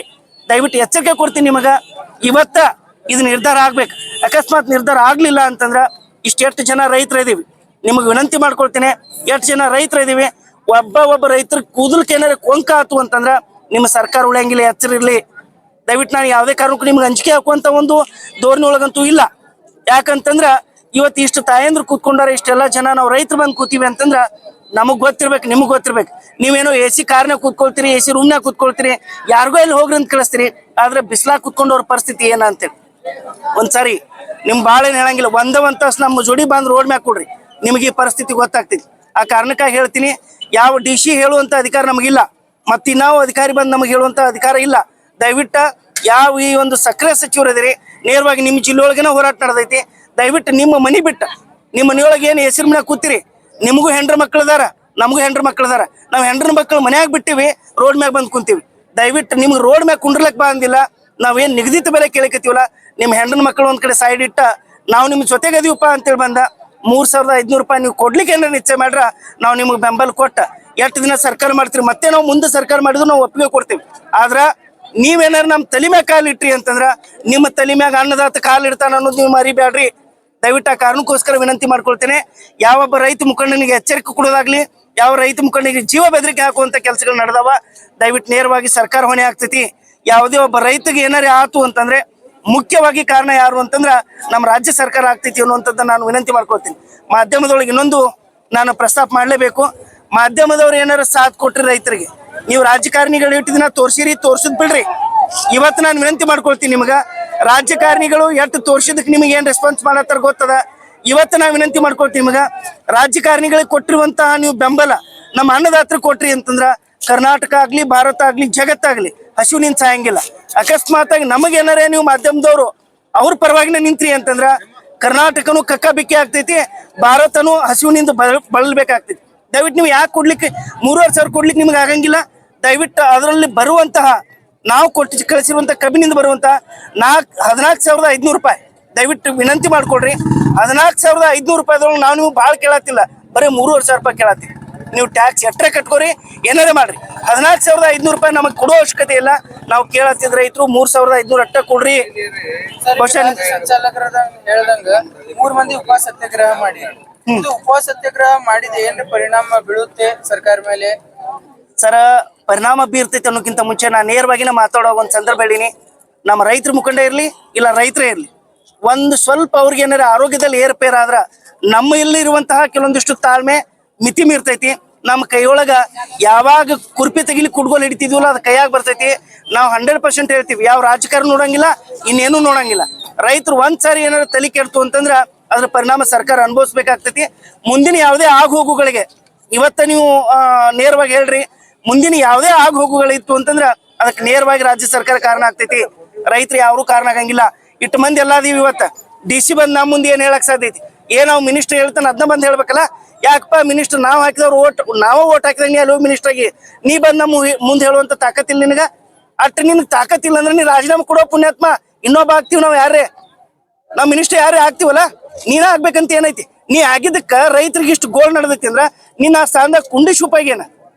ದಯವಿಟ್ಟು ಎಚ್ಚರಿಕೆ ಕೊಡ್ತೀನಿ ನಿಮಗ, ಇವತ್ತ ಇದು ನಿರ್ಧಾರ ಆಗ್ಬೇಕು. ಅಕಸ್ಮಾತ್ ನಿರ್ಧಾರ ಆಗ್ಲಿಲ್ಲ ಅಂತಂದ್ರ ಇಷ್ಟೆಷ್ಟು ಜನ ರೈತರು ಇದೀವಿ, ನಿಮಗೆ ವಿನಂತಿ ಮಾಡ್ಕೊಳ್ತೀನಿ, ಎಷ್ಟು ಜನ ರೈತರು ಇದೀವಿ, ಒಬ್ಬ ರೈತರ ಕೂದಲಕ್ಕೆ ಏನಾರ ಕೊಂಕ ಆತು ಅಂತಂದ್ರ ನಿಮ್ಮ ಸರ್ಕಾರ ಉಳಿಯಂಗಿಲ್ಲ, ಎಚ್ಚರ ಇರ್ಲಿ. ದಯವಿಟ್ಟು ನಾನು ಯಾವುದೇ ಕಾರಣಕ್ಕೂ ನಿಮ್ಗೆ ಅಂಜಿಕೆ ಹಾಕುವಂತ ಒಂದು ಧೋರಣೆ ಒಳಗಂತೂ ಇಲ್ಲ. ಯಾಕಂತಂದ್ರ ಇವತ್ತು ಇಷ್ಟು ತಾಯಂದ್ರು ಕೂತ್ಕೊಂಡಾರ, ಇಷ್ಟೆಲ್ಲ ಜನ ನಾವು ರೈತರು ಬಂದು ಕೂತೀವಿ ಅಂತಂದ್ರ ನಮಗ್ ಗೊತ್ತಿರ್ಬೇಕು, ನಿಮಗ್ ಗೊತ್ತಿರ್ಬೇಕು. ನೀವೇನೋ AC ಕಾರ್ನಾಗ ಕೂತ್ಕೊಳ್ತೀರಿ, AC ರೂಮ್ನಾಗ ಕೂತ್ಕೊಳ್ತೀರಿ, ಯಾರಿಗೋ ಇಲ್ಲಿ ಹೋಗ್ರಿ ಅಂತ ಕಳಿಸ್ತೀರಿ. ಆದ್ರೆ ಬಿಸ್ಲಾಗ ಕೂತ್ಕೊಂಡವ್ರ ಪರಿಸ್ಥಿತಿ ಏನ ಅಂತೇಳಿ ಒಂದ್ಸಾರಿ ನಿಮ್ ಬಾಳ ಏನ್ ಹೇಳಂಗಿಲ್ಲ, ಒಂದ್ ತಾಸು ನಮ್ಮ ಜೋಡಿ ಬಂದ್ ರೋಡ್ ಮ್ಯಾಗ ಕೊಡ್ರಿ, ನಿಮಗೆ ಈ ಪರಿಸ್ಥಿತಿ ಗೊತ್ತಾಗ್ತೈತಿ. ಆ ಕಾರಣಕ್ಕಾಗಿ ಹೇಳ್ತೀನಿ, ಯಾವ DC ಹೇಳುವಂತ ಅಧಿಕಾರ ನಮಗಿಲ್ಲ, ಮತ್ತೆ ನಾವು ಅಧಿಕಾರಿ ಬಂದು ನಮಗೆ ಹೇಳುವಂತ ಅಧಿಕಾರ ಇಲ್ಲ. ದಯವಿಟ್ಟು ಯಾವ ಈ ಒಂದು ಸಕ್ರಿಯ ಸಚಿವರು ಇದೀರಿ, ನೇರವಾಗಿ ನಿಮ್ಮ ಜಿಲ್ಲೆಯೊಳಗೇನ ಹೋರಾಟ ನಡೆದೈತಿ. ದಯವಿಟ್ಟು ನಿಮ್ಮ ಮನಿ ಬಿಟ್ಟ ನಿಮ್ಮ ಮನೆಯೊಳಗೆ ಏನು ಹೆಸರು ಮನ್ಯಾಗ ಕೂತಿರಿ, ನಿಮಗೂ ಹೆಂಡ್ರ ಮಕ್ಕಳದಾರ, ನಮಗೂ ಹೆಂಡ್ರ ಮಕ್ಕಳದಾರ. ನಾವು ಹೆಂಡ್ರ ಮಕ್ಕಳು ಮನ್ಯಾಗ ಬಿಟ್ಟಿವಿ, ರೋಡ್ ಮ್ಯಾಗ ಬಂದು ಕುಂತೀವಿ. ದಯವಿಟ್ಟು ನಿಮ್ಗೆ ರೋಡ್ ಮ್ಯಾಗ ಕುಂಡ್ರಲಕ್ ಬಂದಿಲ್ಲ, ನಾವೇನ್ ನಿಗದಿತ ಬೆಲೆ ಕೇಳಕತ್ತೀವಲ್ಲ, ನಿಮ್ಮ ಹೆಂಡ್ರ ಮಕ್ಕಳು ಒಂದ್ ಕಡೆ ಸೈಡ್ ಇಟ್ಟ ನಾವು ನಿಮ್ ಜೊತೆಗೆ ಅದೀವಪ್ಪ ಅಂತೇಳಿ ಬಂದ 3,500 ರೂಪಾಯಿ ನೀವು ಕೊಡ್ಲಿಕ್ಕೆ ಏನಾರ ನಿಶ್ಚಯ ಮಾಡ್ರ ನಾವು ನಿಮ್ಗೆ ಬೆಂಬಲ ಕೊಟ್ಟ ಎಷ್ಟು ದಿನ ಸರ್ಕಾರ ಮಾಡ್ತೀರಿ, ಮತ್ತೆ ನಾವು ಮುಂದೆ ಸರ್ಕಾರ ಮಾಡಿದ್ರು ನಾವು ಒಪ್ಪಿಗೆ ಕೊಡ್ತೀವಿ. ಆದ್ರ ನೀವೇನಾರು ನಮ್ಮ ತಲೆ ಮ್ಯಾಗ ಕಾಲಿಟ್ರಿ ಅಂತಂದ್ರ ನಿಮ್ಮ ತಲೆ ಮ್ಯಾಗ ಅನ್ನದಾತ ಕಾಲಿಡ್ತಾನ ಅನ್ನೋದು ನೀವು ಮರಿಬೇಡ್ರಿ. ದಯವಿಟ್ಟು ಆ ಕಾರಣಕ್ಕೋಸ್ಕರ ವಿನಂತಿ ಮಾಡ್ಕೊಳ್ತೇನೆ, ಯಾವೊಬ್ಬ ರೈತ ಮುಖಂಡನಿಗೆ ಎಚ್ಚರಿಕೆ ಕೊಡೋದಾಗ್ಲಿ, ಯಾವ ರೈತ ಮುಖಂಡನಿಗೆ ಜೀವ ಬೆದರಿಕೆ ಹಾಕುವಂತ ಕೆಲಸಗಳು ನಡೆದವ. ದಯವಿಟ್ಟು ನೇರವಾಗಿ ಸರ್ಕಾರ ಹೊಣೆ ಆಗ್ತೈತಿ. ಯಾವುದೇ ಒಬ್ಬ ರೈತಗೆ ಏನಾರೇ ಆತು ಅಂತಂದ್ರೆ ಮುಖ್ಯವಾಗಿ ಕಾರಣ ಯಾರು ಅಂತಂದ್ರ ನಮ್ಮ ರಾಜ್ಯ ಸರ್ಕಾರ ಆಗ್ತೈತಿ ಅನ್ನುವಂಥದ್ದು ನಾನು ವಿನಂತಿ ಮಾಡ್ಕೊಳ್ತೀನಿ. ಮಾಧ್ಯಮದೊಳಗೆ ಇನ್ನೊಂದು ನಾನು ಪ್ರಸ್ತಾಪ ಮಾಡಲೇಬೇಕು. ಮಾಧ್ಯಮದವ್ರು ಏನಾರ ಸಾಥ್ ಕೊಟ್ರಿ ರೈತರಿಗೆ, ನೀವು ರಾಜಕಾರಣಿಗಳು ಇಟ್ಟು ದಿನ ತೋರ್ಸಿದ್ ಬಿಡ್ರಿ. ಇವತ್ತು ನಾನು ವಿನಂತಿ ಮಾಡ್ಕೊಳ್ತೀನಿ ನಿಮ್ಗ, ರಾಜಕಾರಣಿಗಳು ಎಷ್ಟು ತೋರ್ಸಿದಕ್ಕೆ ನಿಮಗೆ ಏನ್ ರೆಸ್ಪಾನ್ಸ್ ಮಾಡತ್ತಾರ ಗೊತ್ತದ. ಇವತ್ತು ನಾನು ವಿನಂತಿ ಮಾಡ್ಕೊಳ್ತೀನಿ ನಿಮ್ಗ, ರಾಜಕಾರಣಿಗಳಿಗೆ ಕೊಟ್ಟಿರುವಂತಹ ನೀವು ಬೆಂಬಲ ನಮ್ಮ ಅನ್ನದಾತ್ರ ಕೊಟ್ರಿ ಅಂತಂದ್ರ ಕರ್ನಾಟಕ ಆಗ್ಲಿ, ಭಾರತ ಆಗ್ಲಿ, ಜಗತ್ತಾಗ್ಲಿ ಹಸಿವಿನಿಂದ ಸಾಯಂಗಿಲ್ಲ. ಅಕಸ್ಮಾತ್ ಆಗಿ ನಮಗೇನಾರೇ ನೀವು ಮಾಧ್ಯಮದವರು ಅವ್ರ ಪರವಾಗಿನ ನಿಂತ್ರಿ ಅಂತಂದ್ರ ಕರ್ನಾಟಕನು ಕಕ್ಕ ಬಿಕ್ಕಿ ಆಗ್ತೈತಿ, ಭಾರತನು ಹಸಿವಿನಿಂದ ಬಳಲ್ಬೇಕಾಗ್ತೈತಿ. ದಯವಿಟ್ಟು ನೀವು ಯಾಕೆ ಕೊಡ್ಲಿಕ್ಕೆ 3,500 ಕೊಡ್ಲಿಕ್ಕೆ ನಿಮ್ಗೆ ಆಗಂಗಿಲ್ಲ. ದಯವಿಟ್ಟು ಅದರಲ್ಲಿ ಬರುವಂತಹ ನಾವು ಕೊಟ್ಟು ಕಳಿಸಿರುವಂತ ಕಬ್ಬಿನಿಂದ ಬರುವಂತಹ 14,500 ರೂಪಾಯಿ ದಯವಿಟ್ಟು ವಿನಂತಿ ಮಾಡ್ಕೊಡ್ರಿ. 14,500 ರೂಪಾಯಿದೊಳಗೆ ನಾವು ನೀವು ಭಾಳ ಕೇಳತ್ತಿಲ್ಲ, ಬರೀ 3,500 ರೂಪಾಯಿ ಕೇಳತ್ತೀವಿ. ನೀವು ಟ್ಯಾಕ್ಸ್ ಎಟ್ರೆ ಕಟ್ಕೋರಿ, ಏನಾರೇ ಮಾಡ್ರಿ. 14,500 ರೂಪಾಯಿ ನಮಗೆ ಕೊಡೋ ಅವಶ್ಯಕತೆ ಇಲ್ಲ. ನಾವು ಕೇಳತ್ತಿದ್ರೆ ರೈತರು 3,500 ಅಟ್ಟ ಕೊಡ್ರಿ. ಸಂಚಾಲಕರ ಹೇಳ್ದಂಗ 3 ಮಂದಿ ಉಪವಾಸ ಸತ್ಯಾಗ್ರಹ ಮಾಡಿ, ಇದು ಉಪವಾಸ ಸತ್ಯಾಗ್ರಹ ಮಾಡಿದ ಏನ್ ಪರಿಣಾಮ ಬೀಳುತ್ತೆ ಸರ್ಕಾರ ಮೇಲೆ? ಸರ, ಪರಿಣಾಮ ಬೀರ್ತೈತೆ ಅನ್ನೋಕ್ಕಿಂತ ಮುಂಚೆ ನಾನು ನೇರವಾಗಿನ ಮಾತಾಡೋ ಒಂದು ಸಂದರ್ಭ ಹೇಳೀನಿ. ನಮ್ಮ ರೈತರ ಮುಖಂಡ ಇರ್ಲಿ, ಇಲ್ಲ ರೈತರೇ ಇರ್ಲಿ, ಒಂದು ಸ್ವಲ್ಪ ಅವ್ರಿಗೆ ಏನಾರ ಆರೋಗ್ಯದಲ್ಲಿ ಏರ್ಪೇರ್ ಆದ್ರ ನಮ್ಮ ಇಲ್ಲಿರುವಂತಹ ಕೆಲವೊಂದಿಷ್ಟು ತಾಳ್ಮೆ ಮಿತಿ ಮೀರ್ತೈತಿ. ನಮ್ಮ ಕೈಯೊಳಗ ಯಾವಾಗ ಕುರ್ಪಿ ತೆಗಿಲಿ ಕುಡ್ಗೋಲ್ ಹಿಡಿತಿದ್ವಲ್ಲ ಅದು ಕೈಯಾಗ ಬರ್ತೈತಿ. ನಾವು 100% ಹೇಳ್ತೀವಿ, ಯಾವ ರಾಜಕಾರಣ ನೋಡಂಗಿಲ್ಲ, ಇನ್ನೇನು ನೋಡಂಗಿಲ್ಲ. ರೈತರು ಒಂದ್ಸಾರಿ ಏನಾರ ತಲೆ ಕೆಡ್ತು ಅಂತಂದ್ರ ಅದ್ರ ಪರಿಣಾಮ ಸರ್ಕಾರ ಅನುಭವಿಸ್ಬೇಕಾಗ್ತೈತಿ. ಮುಂದಿನ ಯಾವುದೇ ಹೋಗುಗಳಿಗೆ ಇವತ್ತ ನೀವು ನೇರವಾಗಿ ಹೇಳ್ರಿ, ಮುಂದಿನ ಯಾವುದೇ ಹೋಗುಗಳಿತ್ತು ಅಂತಂದ್ರ ಅದಕ್ಕೆ ನೇರವಾಗಿ ರಾಜ್ಯ ಸರ್ಕಾರ ಕಾರಣ ಆಗ್ತೈತಿ. ರೈತರು ಯಾರು ಕಾರಣ ಆಗಂಗಿಲ್ಲ. ಇಟ್ಟು ಮಂದಿ ಎಲ್ಲಾದೀವಿ. ಇವತ್ತ DC ಬಂದ್ ನಮ್ಮ ಮುಂದೆ ಏನ್ ಹೇಳಕ್ ಸಾಧ್ಯ ಐತಿ? ನಾವು ಮಿನಿಸ್ಟರ್ ಹೇಳ್ತಾನೆ ಅದನ್ನ ಬಂದ್ ಹೇಳ್ಬೇಕಲ್ಲ. ಯಾಕಪ್ಪ ಮಿನಿಸ್ಟರ್ ನಾವು ಹಾಕಿದವ್ರು ನಾವೇ ಓಟ್ ಹಾಕಿದಾಗ ನೀ ಅಲ್ಲೋ ಮಿನಿಸ್ಟರ್ ಆಗಿ ನೀ ಬಂದ್ ನಮ್ಮ ಮುಂದೆ ಹೇಳುವಂತ ತಾಕತ್ತಿಲ್ಲ ನಿನಗ. ಅಟ್ ನಿನ್ಗೆ ತಾಕತ್ತಿಲ್ಲ ಅಂದ್ರೆ ನೀ ರಾಜೀನಾಮೆ ಕೊಡೋ ಪುಣ್ಯಾತ್ಮ ಇನ್ನೊಬ್ಬ ಆಗ್ತೀವಿ. ನಾವು ಯಾರೇ ನಾವ್ ಮಿನಿಸ್ಟರ್ ಯಾರೇ ಆಗ್ತೀವಲ್ಲ, ನೀನ ಆಗ್ಬೇಕಂತ ಏನೈತಿ? ನೀ ಆಗಿದ್ದಕ್ಕ ರೈತರಿಗೆ ಇಷ್ಟು ಗೋಲ್ ನಡೆದೈತಿ ಅಂದ್ರ ನೀನ್ ಆ ಸ್ಥಾನದಾಗ ಕುಂಡಿ ಶೂಪಾಗೇನ.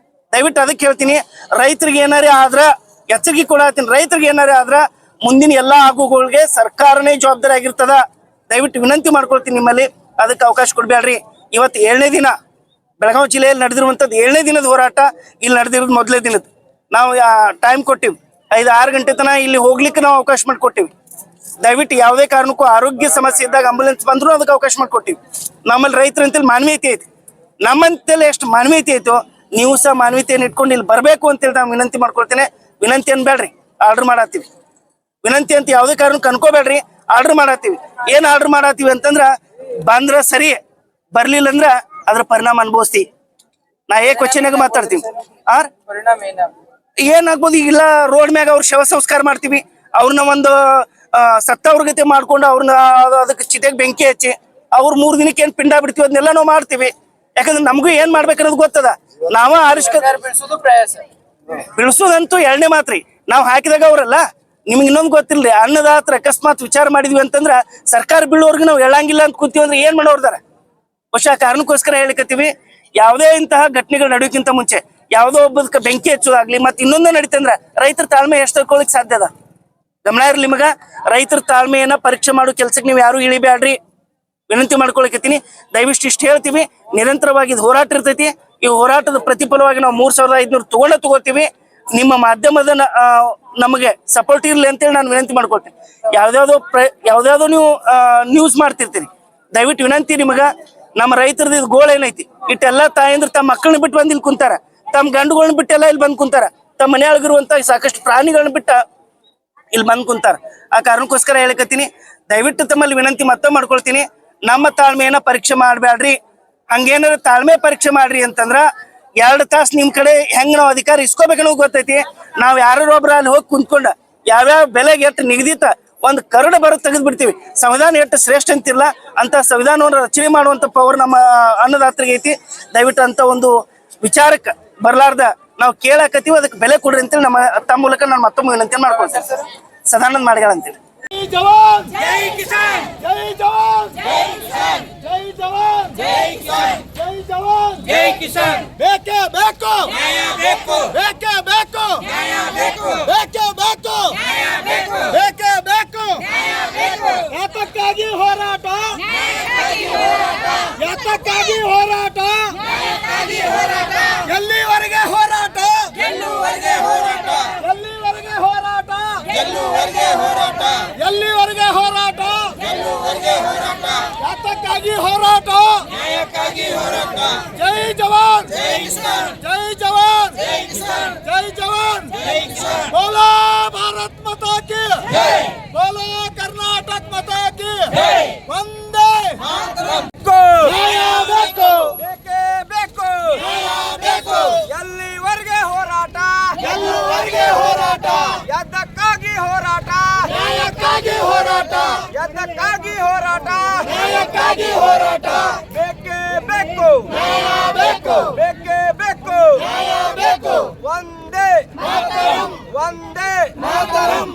ದಯವಿಟ್ಟು ಅದಕ್ಕೆ ಹೇಳ್ತೀನಿ, ರೈತರಿಗೆ ಏನಾರೇ ಆದ್ರ ಎಚ್ಚರಿಕೆ ಕೊಡತ್ತೀನಿ. ರೈತರಿಗೆ ಏನಾರೇ ಆದ್ರ ಮುಂದಿನ ಎಲ್ಲಾ ಆಗುಗಳಿಗೆ ಸರ್ಕಾರನೇ ಜವಾಬ್ದಾರಿ ಆಗಿರ್ತದ. ದಯವಿಟ್ಟು ವಿನಂತಿ ಮಾಡ್ಕೊಳ್ತೀನಿ ನಿಮ್ಮಲ್ಲಿ, ಅದಕ್ಕೆ ಅವಕಾಶ ಕೊಡ್ಬೇಡ್ರಿ. ಇವತ್ತು 7ನೇ ದಿನ ಬೆಳಗಾವಿ ಜಿಲ್ಲೆಯಲ್ಲಿ ನಡೆದಿರುವಂಥದ್ದು 7ನೇ ದಿನದ ಹೋರಾಟ ಇಲ್ಲಿ ನಡೆದಿರೋದು ಮೊದಲೇ ದಿನದ. ನಾವು ಟೈಮ್ ಕೊಟ್ಟಿವಿ, 5-6 ಗಂಟೆ ತನಕ ಇಲ್ಲಿ ಹೋಗ್ಲಿಕ್ಕೆ ನಾವು ಅವಕಾಶ ಮಾಡಿಕೊಟ್ಟಿವಿ. ದಯವಿಟ್ಟು ಯಾವುದೇ ಕಾರಣಕ್ಕೂ ಆರೋಗ್ಯ ಸಮಸ್ಯೆ ಇದ್ದಾಗ ಆಂಬುಲೆನ್ಸ್ ಬಂದರೂ ಅದಕ್ಕೆ ಅವಕಾಶ ಮಾಡಿಕೊಟ್ಟಿವಿ. ನಮ್ಮಲ್ಲಿ ರೈತರ ಅಂತೇಳಿ ಮಾನವೀಯತೆ ಐತಿ, ನಮ್ಮಂತೇಳಿ ಎಷ್ಟು ಮಾನವೀಯತೆ ಐತೋ ನೀವು ಸಹ ಮಾನವೀಯತೆಯನ್ನು ಇಟ್ಕೊಂಡು ಇಲ್ಲಿ ಬರಬೇಕು ಅಂತೇಳಿ ನಾನು ವಿನಂತಿ ಮಾಡ್ಕೊಳ್ತೇನೆ. ವಿನಂತಿ ಅನ್ಬೇಡ್ರಿ, ಆರ್ಡರ್ ಮಾಡತ್ತೀವಿ. ವಿನಂತಿ ಅಂತ ಯಾವುದೇ ಕಾರಣಕ್ಕೆ ಅನ್ಕೋಬೇಡ್ರಿ, ಆರ್ಡರ್ ಮಾಡತ್ತೀವಿ. ಏನು ಆರ್ಡರ್ ಮಾಡತ್ತೀವಿ ಅಂತಂದ್ರ ಬಂದ್ರ ಸರಿ, ಬರ್ಲಿಲ್ಲ ಅಂದ್ರ ಅದ್ರ ಪರಿಣಾಮ ಅನುಭವಿಸ್ತೀವಿ. ನಾ ಕ್ವಶನ್ಯಾಗ ಮಾತಾಡ್ತೀವಿ. ಪರಿಣಾಮ ಏನಾಗ್ಬೋದು, ಇಲ್ಲ ರೋಡ್ ಮ್ಯಾಗ ಅವ್ರ ಶವ ಸಂಸ್ಕಾರ ಮಾಡ್ತೀವಿ, ಅವ್ರನ್ನ ಒಂದು ಸತ್ತವ್ರಗತೆ ಮಾಡ್ಕೊಂಡು ಅವ್ರನ್ನ ಅದಕ್ಕೆ ಚಿತೆಗೆ ಬೆಂಕಿ ಹಚ್ಚಿ ಅವ್ರ 3 ದಿನಕ್ಕೆ ಏನ್ ಪಿಂಡ ಬಿಡ್ತೀವಿ ಅದನ್ನೆಲ್ಲ ನಾವು ಮಾಡ್ತೀವಿ. ಯಾಕಂದ್ರೆ ನಮಗೂ ಏನ್ ಮಾಡ್ಬೇಕನ್ನೋದು ಗೊತ್ತದ. ನಾವ ಬೆಳೆಸೋದು ಪ್ರಯಾಸ, ಬಿಳಿಸೋದಂತೂ 2ನೇ ಮಾತ್ರಿ. ನಾವು ಹಾಕಿದಾಗ ಅವ್ರಲ್ಲ. ನಿಮ್ಗೆ ಇನ್ನೊಂದು ಗೊತ್ತಿಲ್ರಿ, ಅನ್ನದಾತ್ರ ಅಕಸ್ಮಾತ್ ವಿಚಾರ ಮಾಡಿದ್ವಿ ಅಂತಂದ್ರ ಸರ್ಕಾರ ಬೀಳೋರ್ಗು ನಾವು ಹೇಳಂಗಿಲ್ಲ ಅಂತ ಕೂತೀವಿ ಅಂದ್ರೆ ಏನ್ ಮಾಡೋರ್ದಾರ. ಬಹುಶಃ ಕಾರಣಕ್ಕೋಸ್ಕರ ಹೇಳಿಕತ್ತೀವಿ, ಯಾವುದೇ ಇಂತಹ ಘಟನೆಗಳು ನಡೆಯೋಕ್ಕಿಂತ ಮುಂಚೆ ಯಾವುದೋ ಒಬ್ಬದಕ್ಕೆ ಬೆಂಕಿ ಹಚ್ಚೋದಾಗ್ಲಿ ಮತ್ತೆ ಇನ್ನೊಂದೇ ನಡೀತಂದ್ರ ರೈತರ ತಾಳ್ಮೆ ಎಷ್ಟು ತಿಳ್ಕೊಳ್ಳಿಕ್ ಸಾಧ್ಯ ಅದ. ಗಮನ ಇರ್ಲಿ ನಿಮಗ, ರೈತರ ತಾಳ್ಮೆಯನ್ನ ಪರೀಕ್ಷೆ ಮಾಡೋ ಕೆಲ್ಸಕ್ಕೆ ನೀವು ಯಾರು ಇಳಿಬ್ಯಾಡ್ರಿ, ವಿನಂತಿ ಮಾಡ್ಕೊಳಕತ್ತೀನಿ. ದಯವಿಟ್ಟು ಇಷ್ಟು ಹೇಳ್ತೀವಿ, ನಿರಂತರವಾಗಿ ಇದು ಹೋರಾಟ ಇರ್ತೈತಿ. ಈ ಹೋರಾಟದ ಪ್ರತಿಫಲವಾಗಿ ನಾವು 3500 ತಗೋತೀವಿ. ನಿಮ್ಮ ಮಾಧ್ಯಮದ ನಮಗೆ ಸಪೋರ್ಟ್ ಇರ್ಲಿ ಅಂತೇಳಿ ನಾನು ವಿನಂತಿ ಮಾಡ್ಕೊಳ್ತೀನಿ. ಯಾವ್ದಾವ್ದೋ ನೀವು ನ್ಯೂಸ್ ಮಾಡ್ತಿರ್ತೀರಿ, ದಯವಿಟ್ಟು ವಿನಂತಿ ನಿಮಗ, ನಮ್ಮ ರೈತರದ್ದು ಇದು ಗೋಳು ಏನೈತಿ, ಇಟ್ಟೆಲ್ಲ ತಾಯಂದ್ರೆ ತಮ್ಮ ಮಕ್ಕಳನ್ನ ಬಿಟ್ಟು ಬಂದು ಇಲ್ಲಿ ಕುಂತಾರ, ತಮ್ಮ ಗಂಡುಗಳನ್ನ ಬಿಟ್ಟೆಲ್ಲ ಇಲ್ಲಿ ಬಂದು ಕುಂತಾರ, ತಮ್ಮ ಮನೆಯೊಳಗಿರುವಂತ ಸಾಕಷ್ಟು ಪ್ರಾಣಿಗಳನ್ನ ಬಿಟ್ಟ ಇಲ್ಲಿ ಬಂದು ಕುಂತಾರ. ಆ ಕಾರಣಕ್ಕೋಸ್ಕರ ಹೇಳಕತ್ತೀನಿ, ದಯವಿಟ್ಟು ತಮ್ಮಲ್ಲಿ ವಿನಂತಿ ಮತ್ತೆ ಮಾಡ್ಕೊಳ್ತೀನಿ, ನಮ್ಮ ತಾಳ್ಮೆಯನ್ನ ಪರೀಕ್ಷೆ ಮಾಡಬೇಡ್ರಿ. ಹಂಗೇನಾರ ತಾಳ್ಮೆ ಪರೀಕ್ಷೆ ಮಾಡ್ರಿ ಅಂತಂದ್ರ 2 ತಾಸು ನಿಮ್ ಕಡೆ ಹೆಂಗ್ ನಾವು ಅಧಿಕಾರ ಇಸ್ಕೋಬೇಕನ್ನೋ ಗೊತ್ತೈತಿ. ನಾವ್ ಯಾರೊಬ್ರ ಅಲ್ಲಿ ಹೋಗಿ ಕುಂತ್ಕೊಂಡ ಯಾವ್ಯಾವ ಬೆಲೆಗೆ ಎಷ್ಟು ನಿಗದಿತ ಒಂದು ಕರಡು ಬರೋದು ತೆಗೆದು ಬಿಡ್ತೀವಿ. ಸಂವಿಧಾನ ಎಷ್ಟು ಶ್ರೇಷ್ಠ ಅಂತಿಲ್ಲ ಅಂತ ಸಂವಿಧಾನವನ್ನು ರಚನೆ ಮಾಡುವಂತ ಪವರ್ ನಮ್ಮ ಅನ್ನದಾತರಿಗೆ ಐತಿ. ದಯವಿಟ್ಟು ಅಂತ ಒಂದು ವಿಚಾರಕ್ಕೆ ಬರ್ಲಾರ್ದ ನಾವು ಕೇಳಕತ್ತೀವಿ, ಅದಕ್ಕೆ ಬೆಲೆ ಕೊಡ್ರಿ ಅಂತೇಳಿ ತಮ್ಮ ಮೂಲಕ ನಾನು ಮತ್ತೊಮ್ಮೆ ವಿನಂತಿ ಮಾಡ್ಕೊಳ್ತೇನೆ. ಸದಾನಂದ ಮಾಡಿಗಳ ಅಂತೇಳಿ. ಜೈ ಜವಾನ್ ಜೈ ಕಿಸಾನ್, ಜೈ ಜವಾನ್ ಜೈ ಕಿಸಾನ್, ಜೈ ಜವಾನ್ ಜೈ ಕಿಸಾನ್, ಜೈ ಜವಾನ್ ಜೈ ಕಿಸಾನ್. ಬೇಕೇ ಬೇಕು ನ್ಯಾಯ ಬೇಕು, ಬೇಕೇ ಬೇಕು ನ್ಯಾಯ ಬೇಕು, ಬೇಕೇ ಬೇಕು ನ್ಯಾಯ ಬೇಕು, ಬೇಕೇ ಬೇಕು ನ್ಯಾಯ ಬೇಕು. ಯಾತಕ್ಕಾಗಿ ಹೋರಾಟ, ನ್ಯಾಯಕ್ಕಾಗಿ ಹೋರಾಟ, ಯಾತಕ್ಕಾಗಿ ಹೋರಾಟ, ನ್ಯಾಯಕ್ಕಾಗಿ ಹೋರಾಟ. ಎಲ್ಲಿವರೆಗೆ ಹೋರಾಟ, ಗೆಲ್ಲುವರೆಗೆ ಹೋರಾಟ, ಎಲ್ಲಿವರೆಗೆ ಹೋರಾಟ, ಗೆಲ್ಲುವರೆಗೆ ಹೋರಾಟ, ಎಲ್ಲಿವರೆಗೆ ಹೋರಾಟ, ಗೆಲ್ಲುವರೆಗೆ ಹೋರಾಟ. ಯಾತಕ್ಕಾಗಿ ಹೋರಾಟ, ನ್ಯಾಯಕ್ಕಾಗಿ ಹೋರಾಟ. ಜೈ ಜವಾನ್ ಜೈ ಕಿಸಾನ್, ಜೈ ಜವಾನ್ ಜೈ ಕಿಸಾನ್, ಜೈ ಜವಾನ್ ಜೈ ಕಿಸಾನ್. ಬೋಲೋ ಭಾರತ್ ಮಾತಾ ಕಿ ಜೈ, ಬೋಲೋ ಕರ್ನಾಟಕ ಮಾತಾ ಕಿ ಜೈ. ವಂದೇ ಮಾತರಂ. ನ್ಯಾಯ ಬೇಕು, ಬೇಕೇ ಬೇಕು ನ್ಯಾಯ ಬೇಕು. ಎಲ್ಲಿವರೆಗೆ ಹೋರಾಟ, ಗೆಲ್ಲುವರೆಗೆ ಹೋರಾಟ, ಯಾತಕ್ಕಾಗಿ ಹೋರಾಟ, ನ್ಯಾಯಕ್ಕಾಗಿ ಹೋರಾಟ, ಯಾತಕ್ಕಾಗಿ ಹೋರಾಟ, ನ್ಯಾಯಕ್ಕಾಗಿ ಹೋರಾಟ. ಬೇಕೇ ಬೇಕು ನ್ಯಾಯ ಬೇಕು, ಬೇಕೇ ಬೇಕು ನ್ಯಾಯ ಬೇಕು. ವಂದೇ ಮಾತರಂ, ವಂದೇ ಮಾತರಂ.